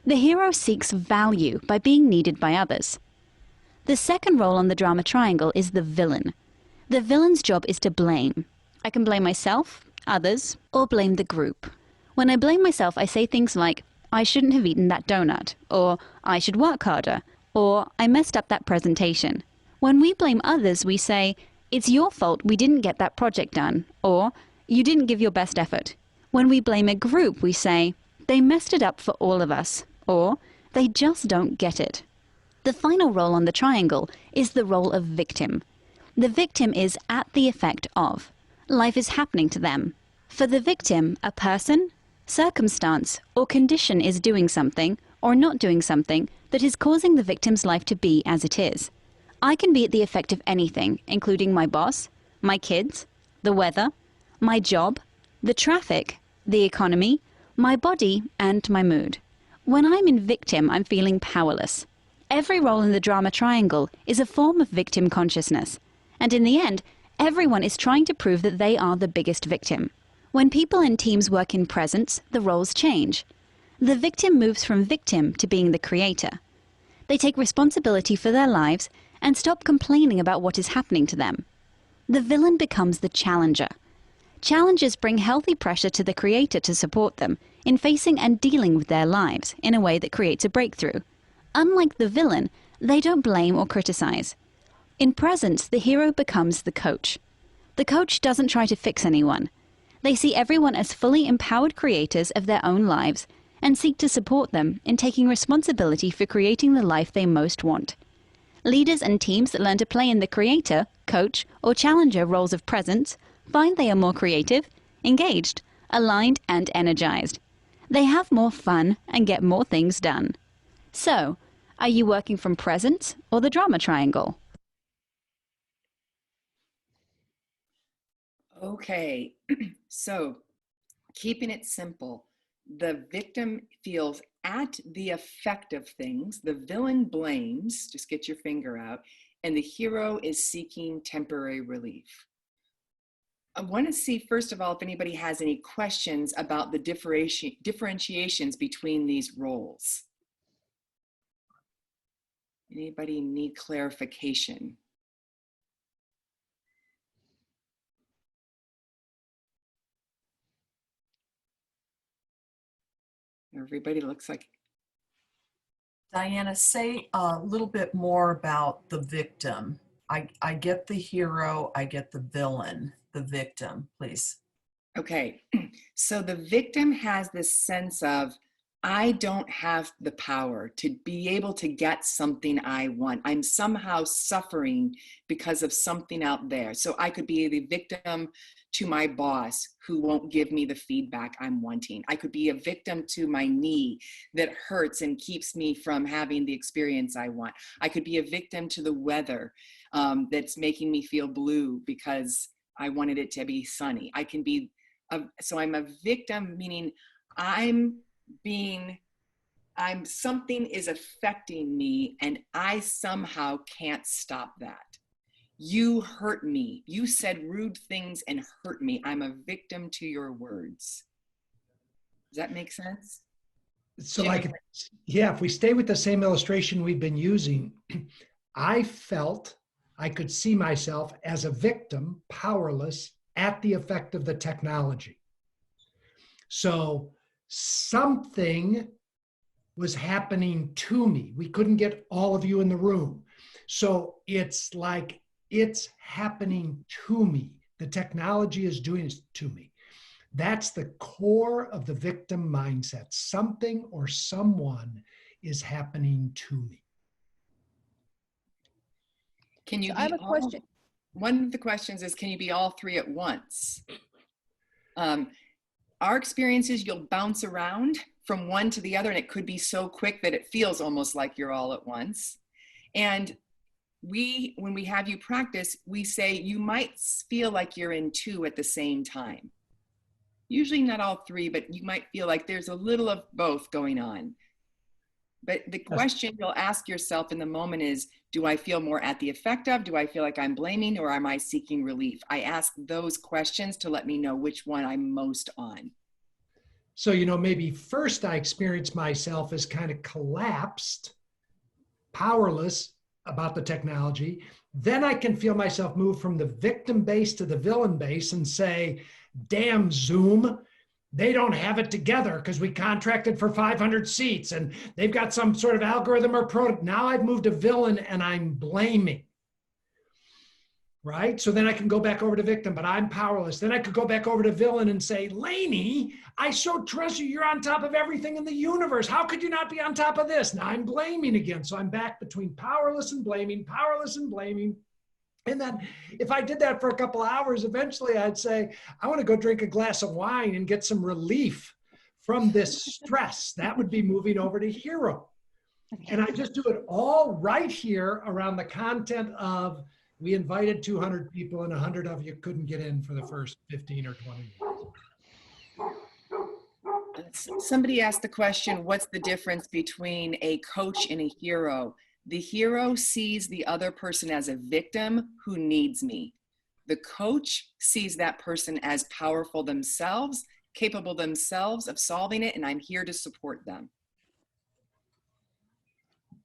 The hero seeks value by being needed by others. The second role on the drama triangle is the villain. The villain's job is to blame. I can blame myself, others, or blame the group. When I blame myself, I say things like, "I shouldn't have eaten that donut," or "I should work harder," or "I messed up that presentation." When we blame others, we say, "It's your fault we didn't get that project done," or "You didn't give your best effort." When we blame a group, we say, "They messed it up for all of us," or "They just don't get it." The final role on the triangle is the role of victim. The victim is at the effect of. Life is happening to them. For the victim, a person, circumstance, or condition is doing something, or not doing something, that is causing the victim's life to be as it is. I can be at the effect of anything, including my boss, my kids, the weather, my job, the traffic, the economy, my body, and my mood. When I'm in victim, I'm feeling powerless. Every role in the drama triangle is a form of victim consciousness, and in the end, everyone is trying to prove that they are the biggest victim. When people and teams work in presence, the roles change. The victim moves from victim to being the creator. They take responsibility for their lives and stop complaining about what is happening to them. The villain becomes the challenger. Challengers bring healthy pressure to the creator to support them in facing and dealing with their lives in a way that creates a breakthrough. Unlike the villain, they don't blame or criticize. In presence, the hero becomes the coach. The coach doesn't try to fix anyone. They see everyone as fully empowered creators of their own lives and seek to support them in taking responsibility for creating the life they most want. Leaders and teams that learn to play in the creator, coach, or challenger roles of presence find they are more creative, engaged, aligned, and energized. They have more fun and get more things done. So, are you working from presence or the drama triangle? Okay, so keeping it simple, the victim feels at the effect of things, the villain blames, just get your finger out, and the hero is seeking temporary relief. I want to see, first of all, if anybody has any questions about the differentiations between these roles. Anybody need clarification? Everybody looks like, Diana, say a little bit more about the victim. I get the hero, I get the villain, the victim, please. okay. So the victim has this sense of, I don't have the power to be able to get something I want. I'm somehow suffering because of something out there. So I could be the victim to my boss who won't give me the feedback I'm wanting. I could be a victim to my knee that hurts and keeps me from having the experience I want. I could be a victim to the weather that's making me feel blue because I wanted it to be sunny. I can be, so I'm a victim, meaning something is affecting me and I somehow can't stop that. You hurt me. You said rude things and hurt me. I'm a victim to your words. Does that make sense? So like, yeah, if we stay with the same illustration we've been using, I felt I could see myself as a victim, powerless at the effect of the technology. So something was happening to me. We couldn't get all of you in the room. So it's like, it's happening to me. The technology is doing it to me. That's the core of the victim mindset. Something or someone is happening to me. Can you I have a question. One of the questions is, can you be all three at once? Our experience is you'll bounce around from one to the other, and it could be so quick that it feels almost like you're all at once. And when we have you practice, we say you might feel like you're in two at the same time. Usually not all three, but you might feel like there's a little of both going on. But the question you'll ask yourself in the moment is, do I feel more at the effect of, do I feel like I'm blaming, or am I seeking relief? I ask those questions to let me know which one I'm most on. So, you know, maybe first I experienced myself as kind of collapsed, powerless about the technology. Then I can feel myself move from the victim base to the villain base and say, damn Zoom, they don't have it together because we contracted for 500 seats and they've got some sort of algorithm or product. Now I've moved to villain and I'm blaming, right? So then I can go back over to victim, but I'm powerless. Then I could go back over to villain and say, Lainey, I so trust you. You're on top of everything in the universe. How could you not be on top of this? Now I'm blaming again. So I'm back between powerless and blaming, powerless and blaming. And then if I did that for a couple of hours, eventually I'd say, I want to go drink a glass of wine and get some relief from this stress. That would be moving over to hero. And I just do it all right here around the content of, we invited 200 people and 100 of you couldn't get in for the first 15 or 20 minutes. Somebody asked the question, what's the difference between a coach and a hero? The hero sees the other person as a victim who needs me. The coach sees that person as powerful themselves, capable themselves of solving it, and I'm here to support them.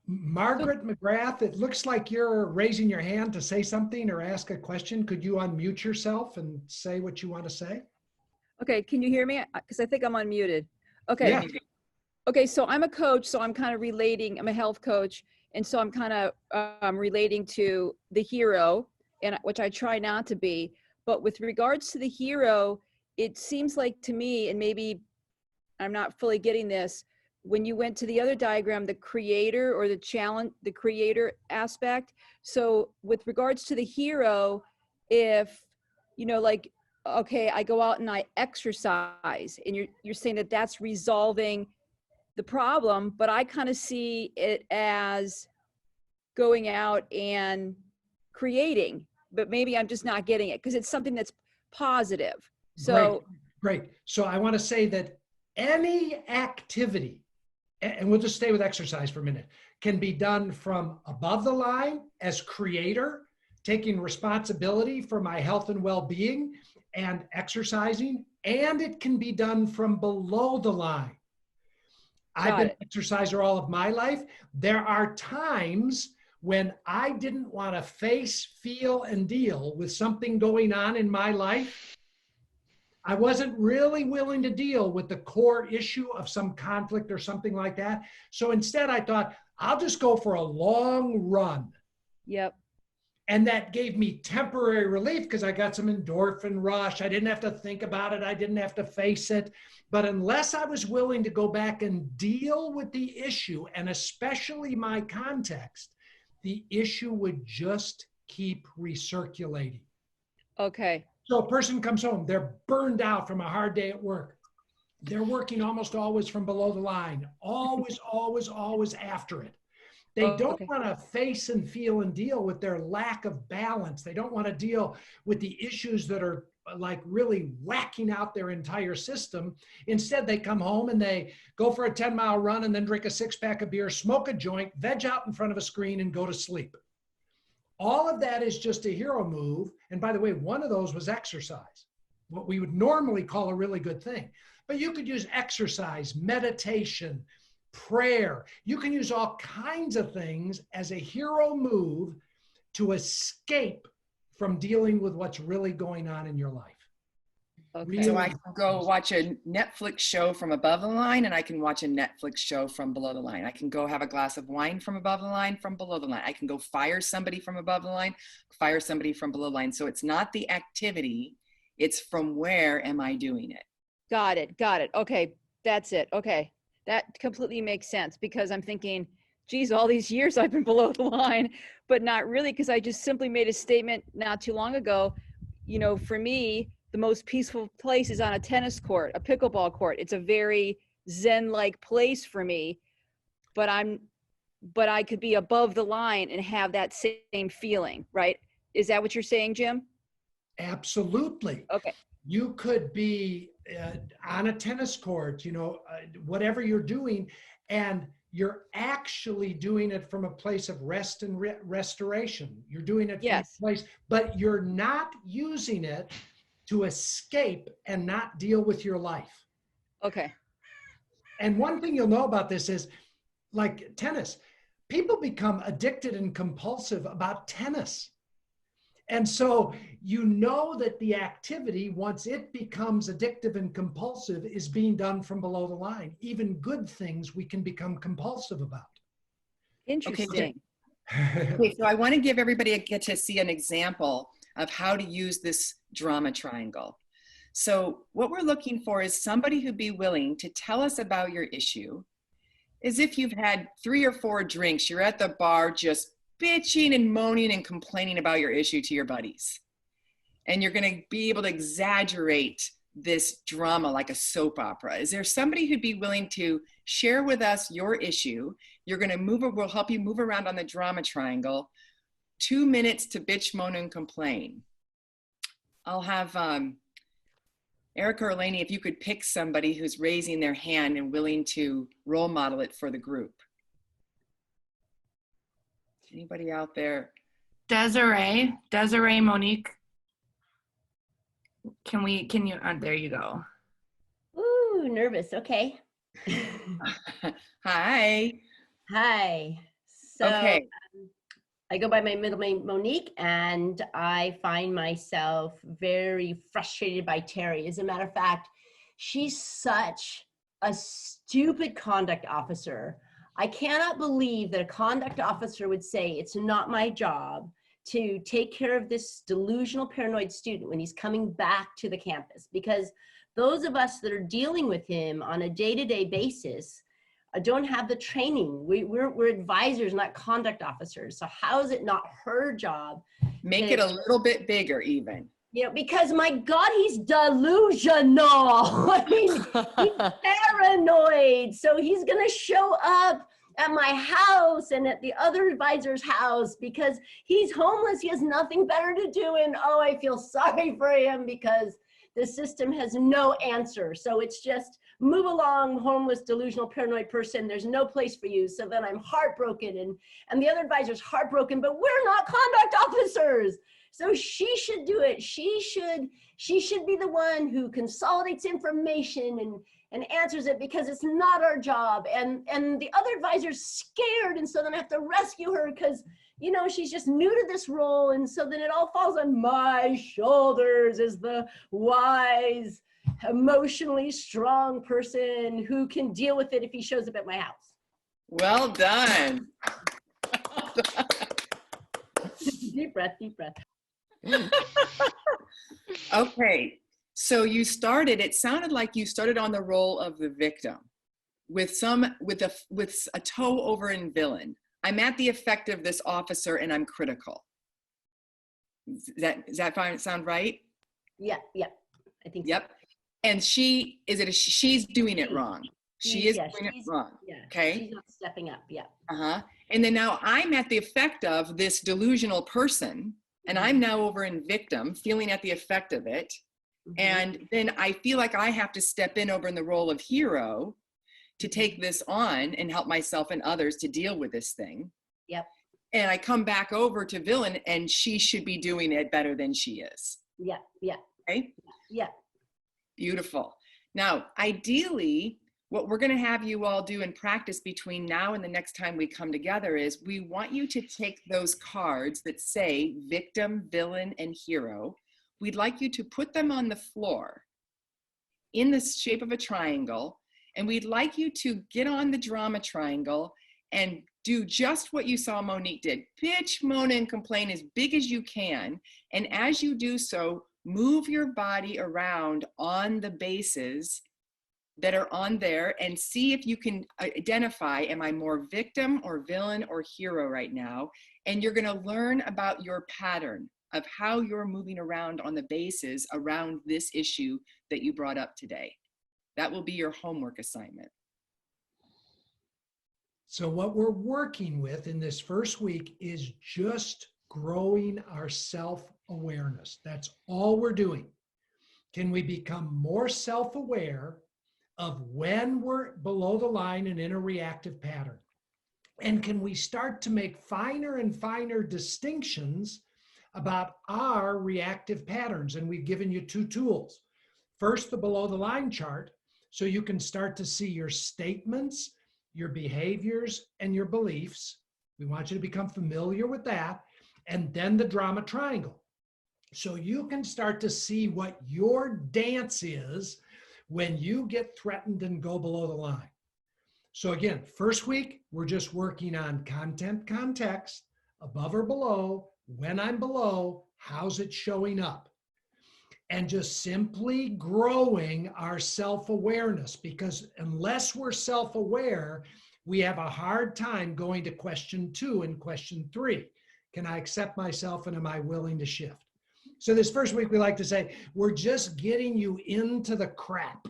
Margaret McGrath, it looks like you're raising your hand to say something or ask a question. Could you unmute yourself and say what you want to say? Okay, can you hear me? Because I think I'm unmuted. Okay. Yeah. Okay, so I'm a coach, so I'm kind of relating, I'm a health coach, and so I'm kind of relating to the hero, and which I try not to be. But with regards to the hero, it seems like to me, and maybe I'm not fully getting this, when you went to the other diagram, the creator or the challenge, the creator aspect. So with regards to the hero, if, you know, like, okay, I go out and I exercise, and you're saying that that's resolving the problem, but I kind of see it as going out and creating, but maybe I'm just not getting it because it's something that's positive. So Great. So I want to say that any activity, and we'll just stay with exercise for a minute, can be done from above the line as creator, taking responsibility for my health and well-being and exercising, and it can be done from below the line. I've been an exerciser all of my life. There are times when I didn't want to face, feel, and deal with something going on in my life. I wasn't really willing to deal with the core issue of some conflict or something like that. So instead I thought, I'll just go for a long run. Yep. And that gave me temporary relief because I got some endorphin rush. I didn't have to think about it. I didn't have to face it. But unless I was willing to go back and deal with the issue, and especially my context, the issue would just keep recirculating. Okay. So a person comes home, they're burned out from a hard day at work. They're working almost always from below the line, always, always, always after it. They don't want to face and feel and deal with their lack of balance. They don't want to deal with the issues that are like really whacking out their entire system. Instead, they come home and they go for a 10-mile run and then drink a 6-pack of beer, smoke a joint, veg out in front of a screen, and go to sleep. All of that is just a hero move. And by the way, one of those was exercise, what we would normally call a really good thing. But you could use exercise, meditation, prayer. You can use all kinds of things as a hero move to escape from dealing with what's really going on in your life. Okay. So I can go watch a Netflix show from above the line, and I can watch a Netflix show from below the line. I can go have a glass of wine from above the line, from below the line. I can go fire somebody from above the line, fire somebody from below the line. So it's not the activity, it's from where am I doing it? Got it. Got it. Okay. That's it. Okay. That completely makes sense, because I'm thinking, geez, all these years I've been below the line, but not really, because I just simply made a statement not too long ago. You know, for me, the most peaceful place is on a tennis court, a pickleball court. It's a very Zen-like place for me, but I could be above the line and have that same feeling, right? Is that what you're saying, Jim? Absolutely. Okay. You could be on a tennis court, you know, whatever you're doing, and you're actually doing it from a place of rest and restoration. You're doing it from a place, but you're not using it to escape and not deal with your life. Okay. And one thing you'll know about this is, like tennis, people become addicted and compulsive about tennis. And so you know that the activity, once it becomes addictive and compulsive, is being done from below the line. Even good things we can become compulsive about. Interesting. Okay, so I want to give everybody a get to see an example of how to use this drama triangle. So what we're looking for is somebody who'd be willing to tell us about your issue, as if you've had 3 or 4 drinks, you're at the bar just bitching and moaning and complaining about your issue to your buddies. And you're going to be able to exaggerate this drama like a soap opera. Is there somebody who'd be willing to share with us your issue? You're going to we'll help you move around on the drama triangle. 2 minutes to bitch, moan, and complain. I'll have Erica or Elaine, if you could pick somebody who's raising their hand and willing to role model it for the group. Anybody out there? Desiree, Monique. Can you, there you go. Ooh, nervous. Okay. Hi. Hi. So Okay. I go by my middle name, Monique, and I find myself very frustrated by Terry. As a matter of fact, she's such a stupid conduct officer. I cannot believe that a conduct officer would say, it's not my job to take care of this delusional paranoid student when he's coming back to the campus, because those of us that are dealing with him on a day-to-day basis don't have the training. We're advisors, not conduct officers. So how is it not her job? Make it a little bit bigger even. You know, because my God, he's delusional. I mean, he's paranoid. So he's going to show up at my house and at the other advisor's house because he's homeless. He has nothing better to do. And oh, I feel sorry for him because the system has no answer. So it's just move along, homeless, delusional, paranoid person. There's no place for you. So then I'm heartbroken and the other advisor's heartbroken, but we're not conduct officers. So she should do it. She should be the one who consolidates information and answers it because it's not our job. And the other advisor's scared. And so then I have to rescue her because, you know, she's just new to this role. And so then it all falls on my shoulders as the wise, emotionally strong person who can deal with it if he shows up at my house. Well done. Deep breath, deep breath. Okay, so it sounded like you started on the role of the victim with a toe over in villain. I'm at the effect of this officer and I'm critical. Does that sound right? Yeah, I think Yep. so. And she's doing it wrong. She is Yeah, doing it she's- wrong. Yeah, Okay. she's not stepping up, yeah. Uh-huh. And then now I'm at the effect of this delusional person, and I'm now over in victim, feeling at the effect of it. Mhm. And then I feel like I have to step in over in the role of hero to take this on and help myself and others to deal with this thing. Yep. And I come back over to villain, and she should be doing it better than she is. Yeah, yeah, Okay. yeah. Beautiful. Now, ideally, what we're going to have you all do in practice between now and the next time we come together is we want you to take those cards that say victim, villain, and hero. We'd like you to put them on the floor in the shape of a triangle, and we'd like you to get on the drama triangle and do just what you saw Monique did. Bitch, moan, and complain as big as you can. And as you do so, move your body around on the bases that are on there and see if you can identify, am I more victim or villain or hero right now? And you're going to learn about your pattern of how you're moving around on the bases around this issue that you brought up today. That will be your homework assignment. So what we're working with in this first week is just growing our self-awareness. That's all we're doing. Can we become more self-aware of when we're below the line and in a reactive pattern? And can we start to make finer and finer distinctions about our reactive patterns? And we've given you two tools. First, the below the line chart, so you can start to see your statements, your behaviors, and your beliefs. We want you to become familiar with that. And then the drama triangle. So you can start to see what your dance is when you get threatened and go below the line. So again, first week, we're just working on content, context, above or below, when I'm below, how's it showing up? And just simply growing our self-awareness, because unless we're self-aware, we have a hard time going to question 2 and question 3. Can I accept myself and am I willing to shift? So this first week, we like to say, we're just getting you into the crap.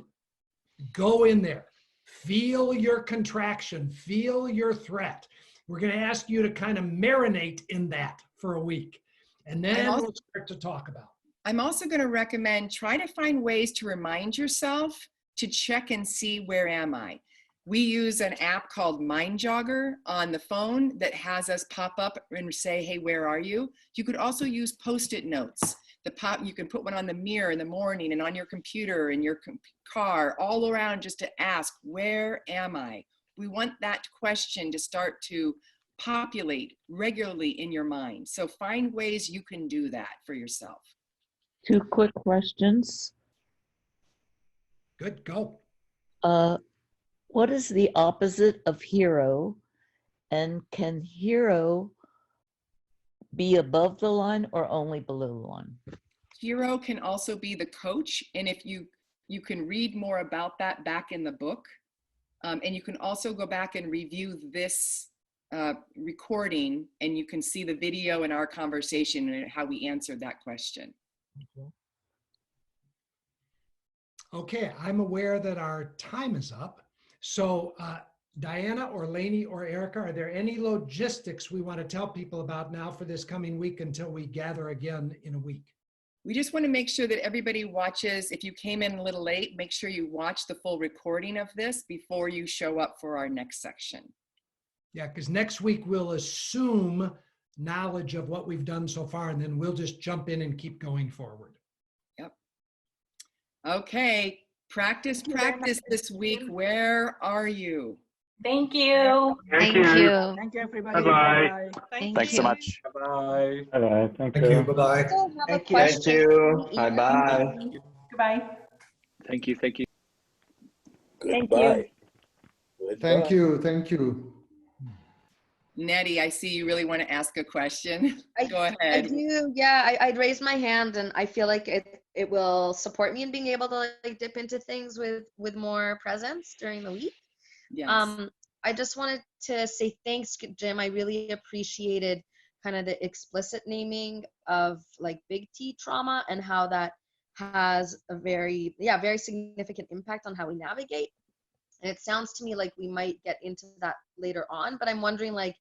Go in there. Feel your contraction. Feel your threat. We're going to ask you to kind of marinate in that for a week. And then we'll start to talk about. I'm also going to recommend try to find ways to remind yourself to check and see where am I. We use an app called Mind Jogger on the phone that has us pop up and say, hey, where are you? You could also use Post-it notes. You can put one on the mirror in the morning and on your computer, in your car, all around just to ask, where am I? We want that question to start to populate regularly in your mind. So find ways you can do that for yourself. 2 quick questions. Good, go. What is the opposite of hero? And can hero be above the line or only below the line? Hero can also be the coach. And if you can read more about that back in the book. And you can also go back and review this recording, and you can see the video in our conversation and how we answered that question. Okay, I'm aware that our time is up. So Diana or Lainey or Erica, are there any logistics we want to tell people about now for this coming week until we gather again in a week? We just want to make sure that everybody watches. If you came in a little late, make sure you watch the full recording of this before you show up for our next section. Yeah, because next week we'll assume knowledge of what we've done so far, and then we'll just jump in and keep going forward. Yep. Okay, practice this week. Where are you? Thank you. Thank you. Thank you, everybody. Bye-bye. Thanks so much. Bye. Bye-bye. Thank Thank you. Bye-bye. Thank you. Thank you. Bye-bye. Goodbye. Thank you. Thank you. Thank you. Thank you. Thank you. Nettie, I see you really want to ask a question. Go ahead. I do, yeah. I'd raise my hand, and I feel like it will support me in being able to like dip into things with more presence during the week. Yes. I just wanted to say thanks, Jim. I really appreciated kind of the explicit naming of like big T trauma and how that has a very significant impact on how we navigate. And it sounds to me like we might get into that later on, but I'm wondering like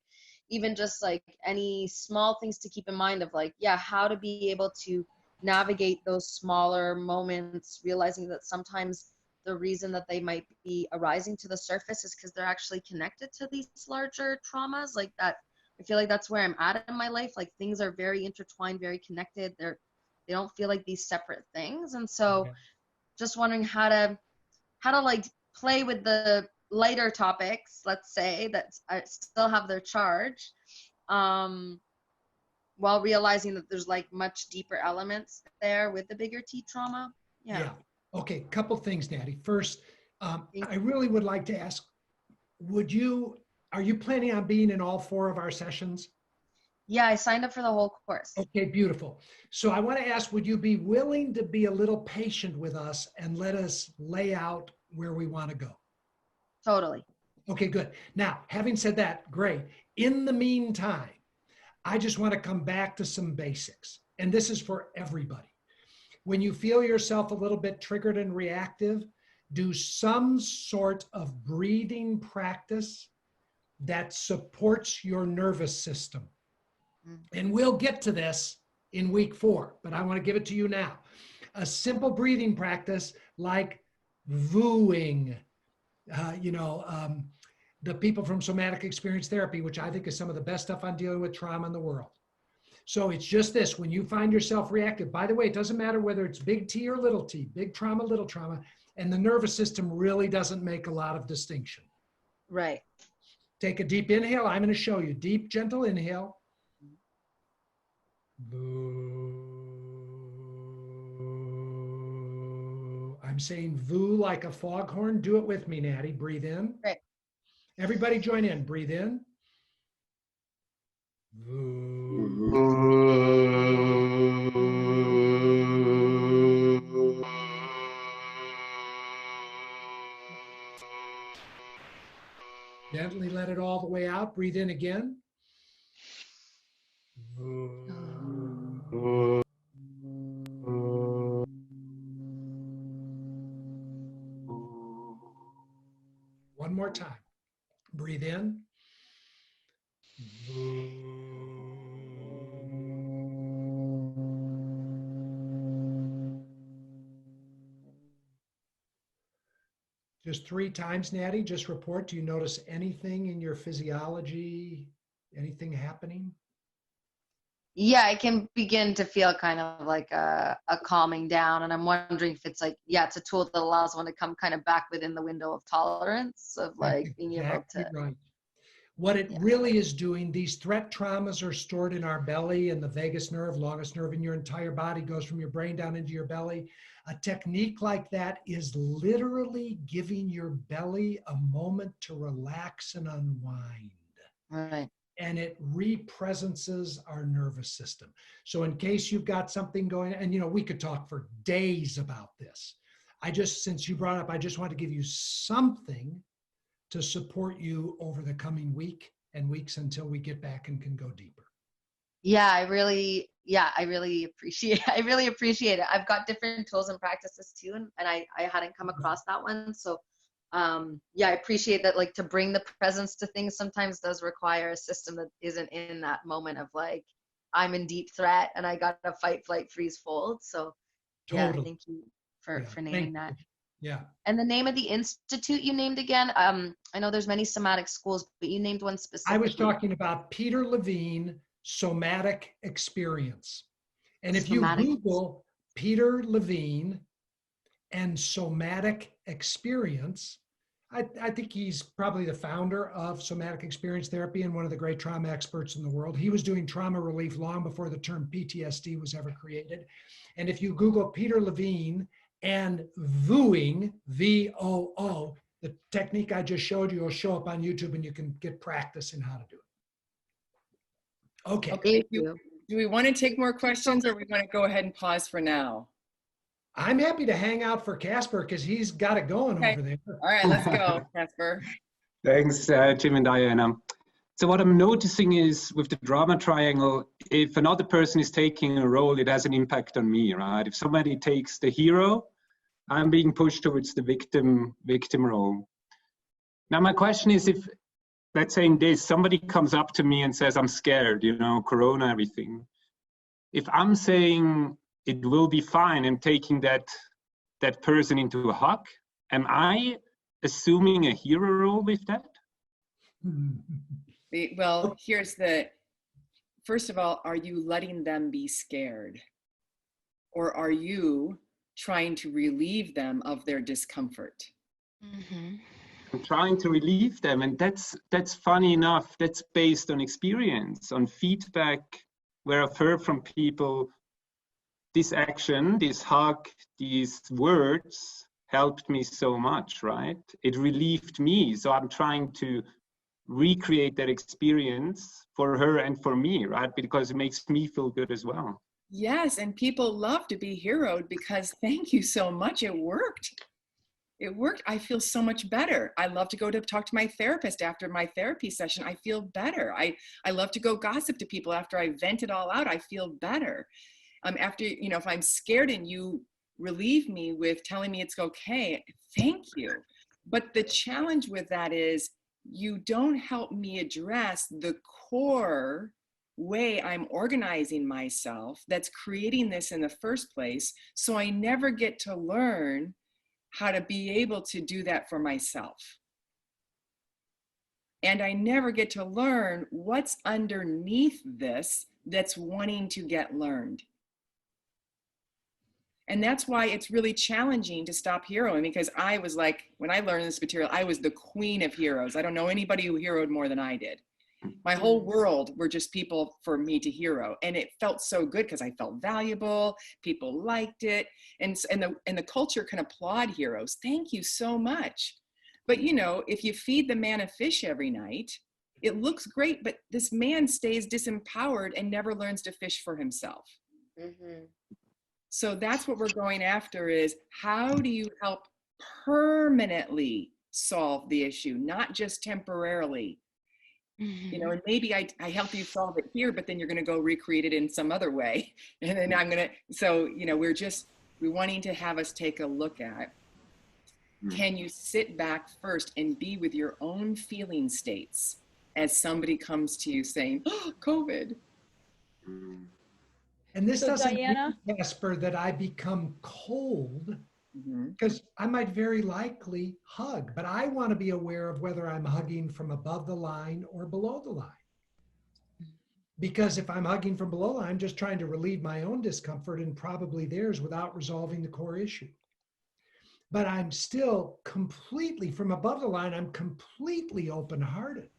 even just like any small things to keep in mind of like, how to be able to navigate those smaller moments, realizing that sometimes the reason that they might be arising to the surface is because they're actually connected to these larger traumas. Like that, I feel like that's where I'm at in my life. Like things are very intertwined, very connected. They don't feel like these separate things. And so just wondering how to like play with the lighter topics, let's say, that still have their charge, while realizing that there's like much deeper elements there with the bigger T trauma. Yeah. Okay, couple things, Natty. First, I really would like to ask, are you planning on being in all 4 of our sessions? Yeah, I signed up for the whole course. Okay, beautiful. So I want to ask, would you be willing to be a little patient with us and let us lay out where we want to go? Totally. Okay, good. Now, having said that, great. In the meantime, I just want to come back to some basics. And this is for everybody. When you feel yourself a little bit triggered and reactive, do some sort of breathing practice that supports your nervous system. And we'll get to this in week 4, but I want to give it to you now. A simple breathing practice like VUing, the people from Somatic Experience Therapy, which I think is some of the best stuff on dealing with trauma in the world. So it's just this, when you find yourself reactive, by the way, it doesn't matter whether it's big T or little t, big trauma, little trauma, and the nervous system really doesn't make a lot of distinction. Right. Take a deep inhale. I'm going to show you. Deep, gentle inhale. I'm saying VU like a foghorn. Do it with me, Natty. Breathe in. Right. Everybody join in. Breathe in. Gently let it all the way out. Breathe in again. One more time. Breathe in. Just 3 times, Natty. Just report. Do you notice anything in your physiology? Anything happening? Yeah, I can begin to feel kind of like a calming down. And I'm wondering if it's like, it's a tool that allows one to come kind of back within the window of tolerance of like being able to. Right. What it really is doing, these threat traumas are stored in our belly and the vagus nerve, longest nerve in your entire body, goes from your brain down into your belly. A technique like that is literally giving your belly a moment to relax and unwind. Right. And it represences our nervous system. So in case you've got something going, and we could talk for days about this. Since you brought up, I just want to give you something to support you over the coming week and weeks until we get back and can go deeper. Yeah, I really appreciate it. I've got different tools and practices too, and I hadn't come across that one. So Yeah, I appreciate that. Like, to bring the presence to things sometimes does require a system that isn't in that moment of like, I'm in deep threat and I got to fight, flight, freeze, fold. So yeah, Totally. thank you for Thank naming that. Yeah. And the name of the institute you named again? I know there's many somatic schools, but you named one specifically. I was talking about Peter Levine, Somatic Experience. And if Somatic. you Google Peter Levine and Somatic Experience, I think he's probably the founder of Somatic Experience Therapy and one of the great trauma experts in the world. He was doing trauma relief long before the term PTSD was ever created. And if you Google Peter Levine and VOOing, V-O-O, the technique I just showed you will show up on YouTube and you can get practice in how to do it. Okay. Thank you. Do we want to take more questions or we want to go ahead and pause for now? I'm happy to hang out for Casper because he's got it going over there. All right, let's go, Casper. Thanks, Jim and Diana. So what I'm noticing is with the drama triangle, if another person is taking a role, it has an impact on me, right? If somebody takes the hero, I'm being pushed towards the victim role. Now my question is, if, let's say in this, somebody comes up to me and says, I'm scared, you know, Corona, everything. If I'm saying it will be fine, I'm taking that person into a hug, am I assuming a hero role with that? Well, here's the, first of all, are you letting them be scared? Or are you trying to relieve them of their discomfort? Mm-hmm. I'm trying to relieve them, and that's funny enough, that's based on experience, on feedback, where I've heard from people, this action, this hug, these words helped me so much, right? It relieved me. So I'm trying to recreate that experience for her and for me, right? Because it makes me feel good as well. Yes, and people love to be heroed because thank you so much, it worked. It worked. I feel so much better. I love to go to talk to my therapist after my therapy session. I feel better. I love to go gossip to people after I vent it all out. I feel better. After, you know, if I'm scared and you relieve me with telling me it's okay, thank you. But the challenge with that is you don't help me address the core way I'm organizing myself that's creating this in the first place. So I never get to learn how to be able to do that for myself. And I never get to learn what's underneath this that's wanting to get learned. And that's why it's really challenging to stop heroing, because I was like, when I learned this material, I was the queen of heroes. I don't know anybody who heroed more than I did. My whole world were just people for me to hero. And it felt so good because I felt valuable, people liked it. And the culture can applaud heroes. Thank you so much. But you know, if you feed the man a fish every night, it looks great, but this man stays disempowered and never learns to fish for himself. Mm-hmm. So that's what we're going after is how do you help permanently solve the issue, not just temporarily? You know, and maybe I help you solve it here, but then you're going to go recreate it in some other way. And then I'm going to, so, you know, we're wanting to have us take a look at, can you sit back first and be with your own feeling states as somebody comes to you saying, oh, COVID. And this So, doesn't Diana? mean, Casper, that I become cold, because I might very likely hug, but I want to be aware of whether I'm hugging from above the line or below the line. Because if I'm hugging from below the line, I'm just trying to relieve my own discomfort and probably theirs without resolving the core issue. But I'm still completely, from above the line, I'm completely open-hearted.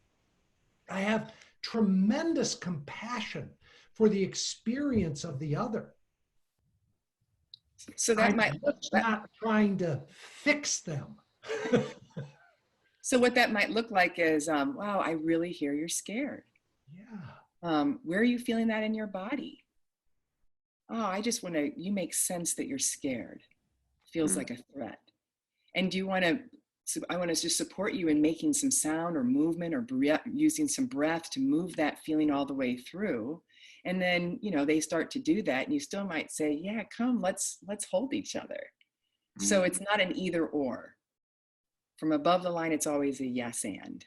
I have tremendous compassion for the experience of the other. So that I'm not trying to fix them. So what that might look like is, wow, I really hear you're scared. Yeah. Where are you feeling that in your body? Oh, I just want to, you make sense that you're scared. Feels like a threat. And do you want to, so I want to just support you in making some sound or movement or using some breath to move that feeling all the way through. And then, you know, they start to do that and you still might say, yeah, come, let's hold each other. So it's not an either or. From above the line, it's always a yes and.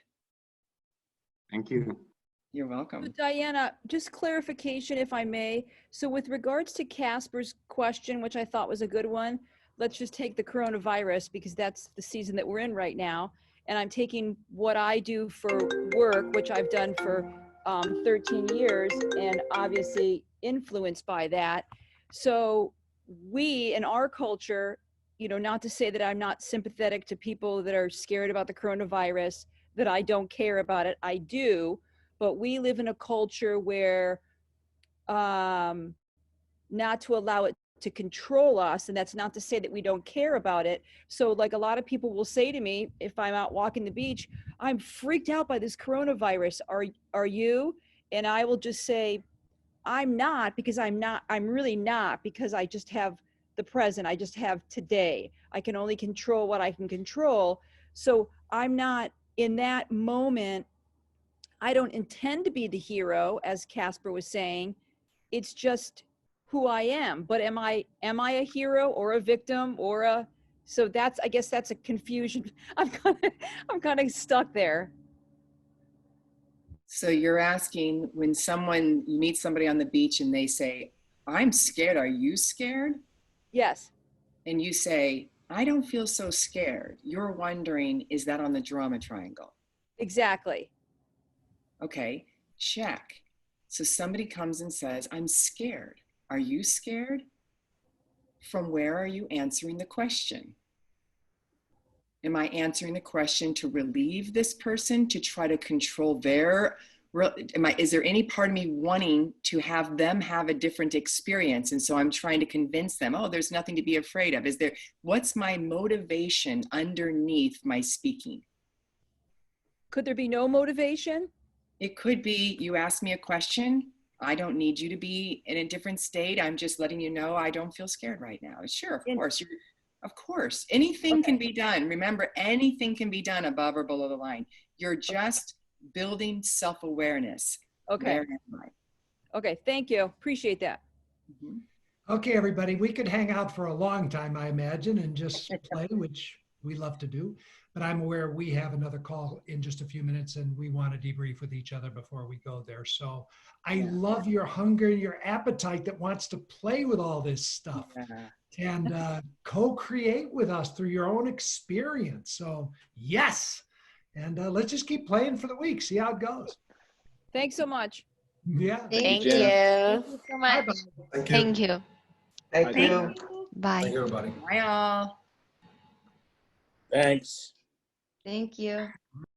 Thank you. You're welcome. So Diana, just clarification if I may. So with regards to Casper's question, which I thought was a good one, let's just take the coronavirus because that's the season that we're in right now. And I'm taking what I do for work, which I've done for 13 years and obviously influenced by that. So we in our culture, you know, not to say that I'm not sympathetic to people that are scared about the coronavirus, that I don't care about it, I do, but we live in a culture where not to allow it to control us, and that's not to say that we don't care about it. So like a lot of people will say to me, if I'm out walking the beach, I'm freaked out by this coronavirus. Are you? And I will just say, I'm not, because I'm really not, because I just have the present. I just have today. I can only control what I can control. So I'm not in that moment. I don't intend to be the hero, as Casper was saying. It's just who I am. But am I a hero or a victim or a, so that's, I guess that's a confusion. I'm kind of stuck there. So you're asking when you meet somebody on the beach and they say, I'm scared, are you scared? Yes. And you say, I don't feel so scared. You're wondering, is that on the drama triangle? Exactly. Okay, check. So somebody comes and says, I'm scared. Are you scared? From where are you answering the question? Am I answering the question to relieve this person, to try to control is there any part of me wanting to have them have a different experience? And so I'm trying to convince them, oh, there's nothing to be afraid of. What's my motivation underneath my speaking? Could there be no motivation? It could be, you ask me a question. I don't need you to be in a different state. I'm just letting you know I don't feel scared right now. Sure, of course. Anything can be done. Remember, anything can be done above or below the line. You're just building self-awareness. Okay. Where am I? Okay, thank you. Appreciate that. Mm-hmm. Okay, everybody, we could hang out for a long time, I imagine, and just play, which we love to do. But I'm aware we have another call in just a few minutes and we want to debrief with each other before we go there. So I love your hunger, your appetite that wants to play with all this stuff and co-create with us through your own experience. So yes, and let's just keep playing for the week, see how it goes. Thanks so much. Yeah. Thank you. Thank you so much. Thank you. Thank you. Bye. Thank you, everybody. Bye all. Thanks. Thank you.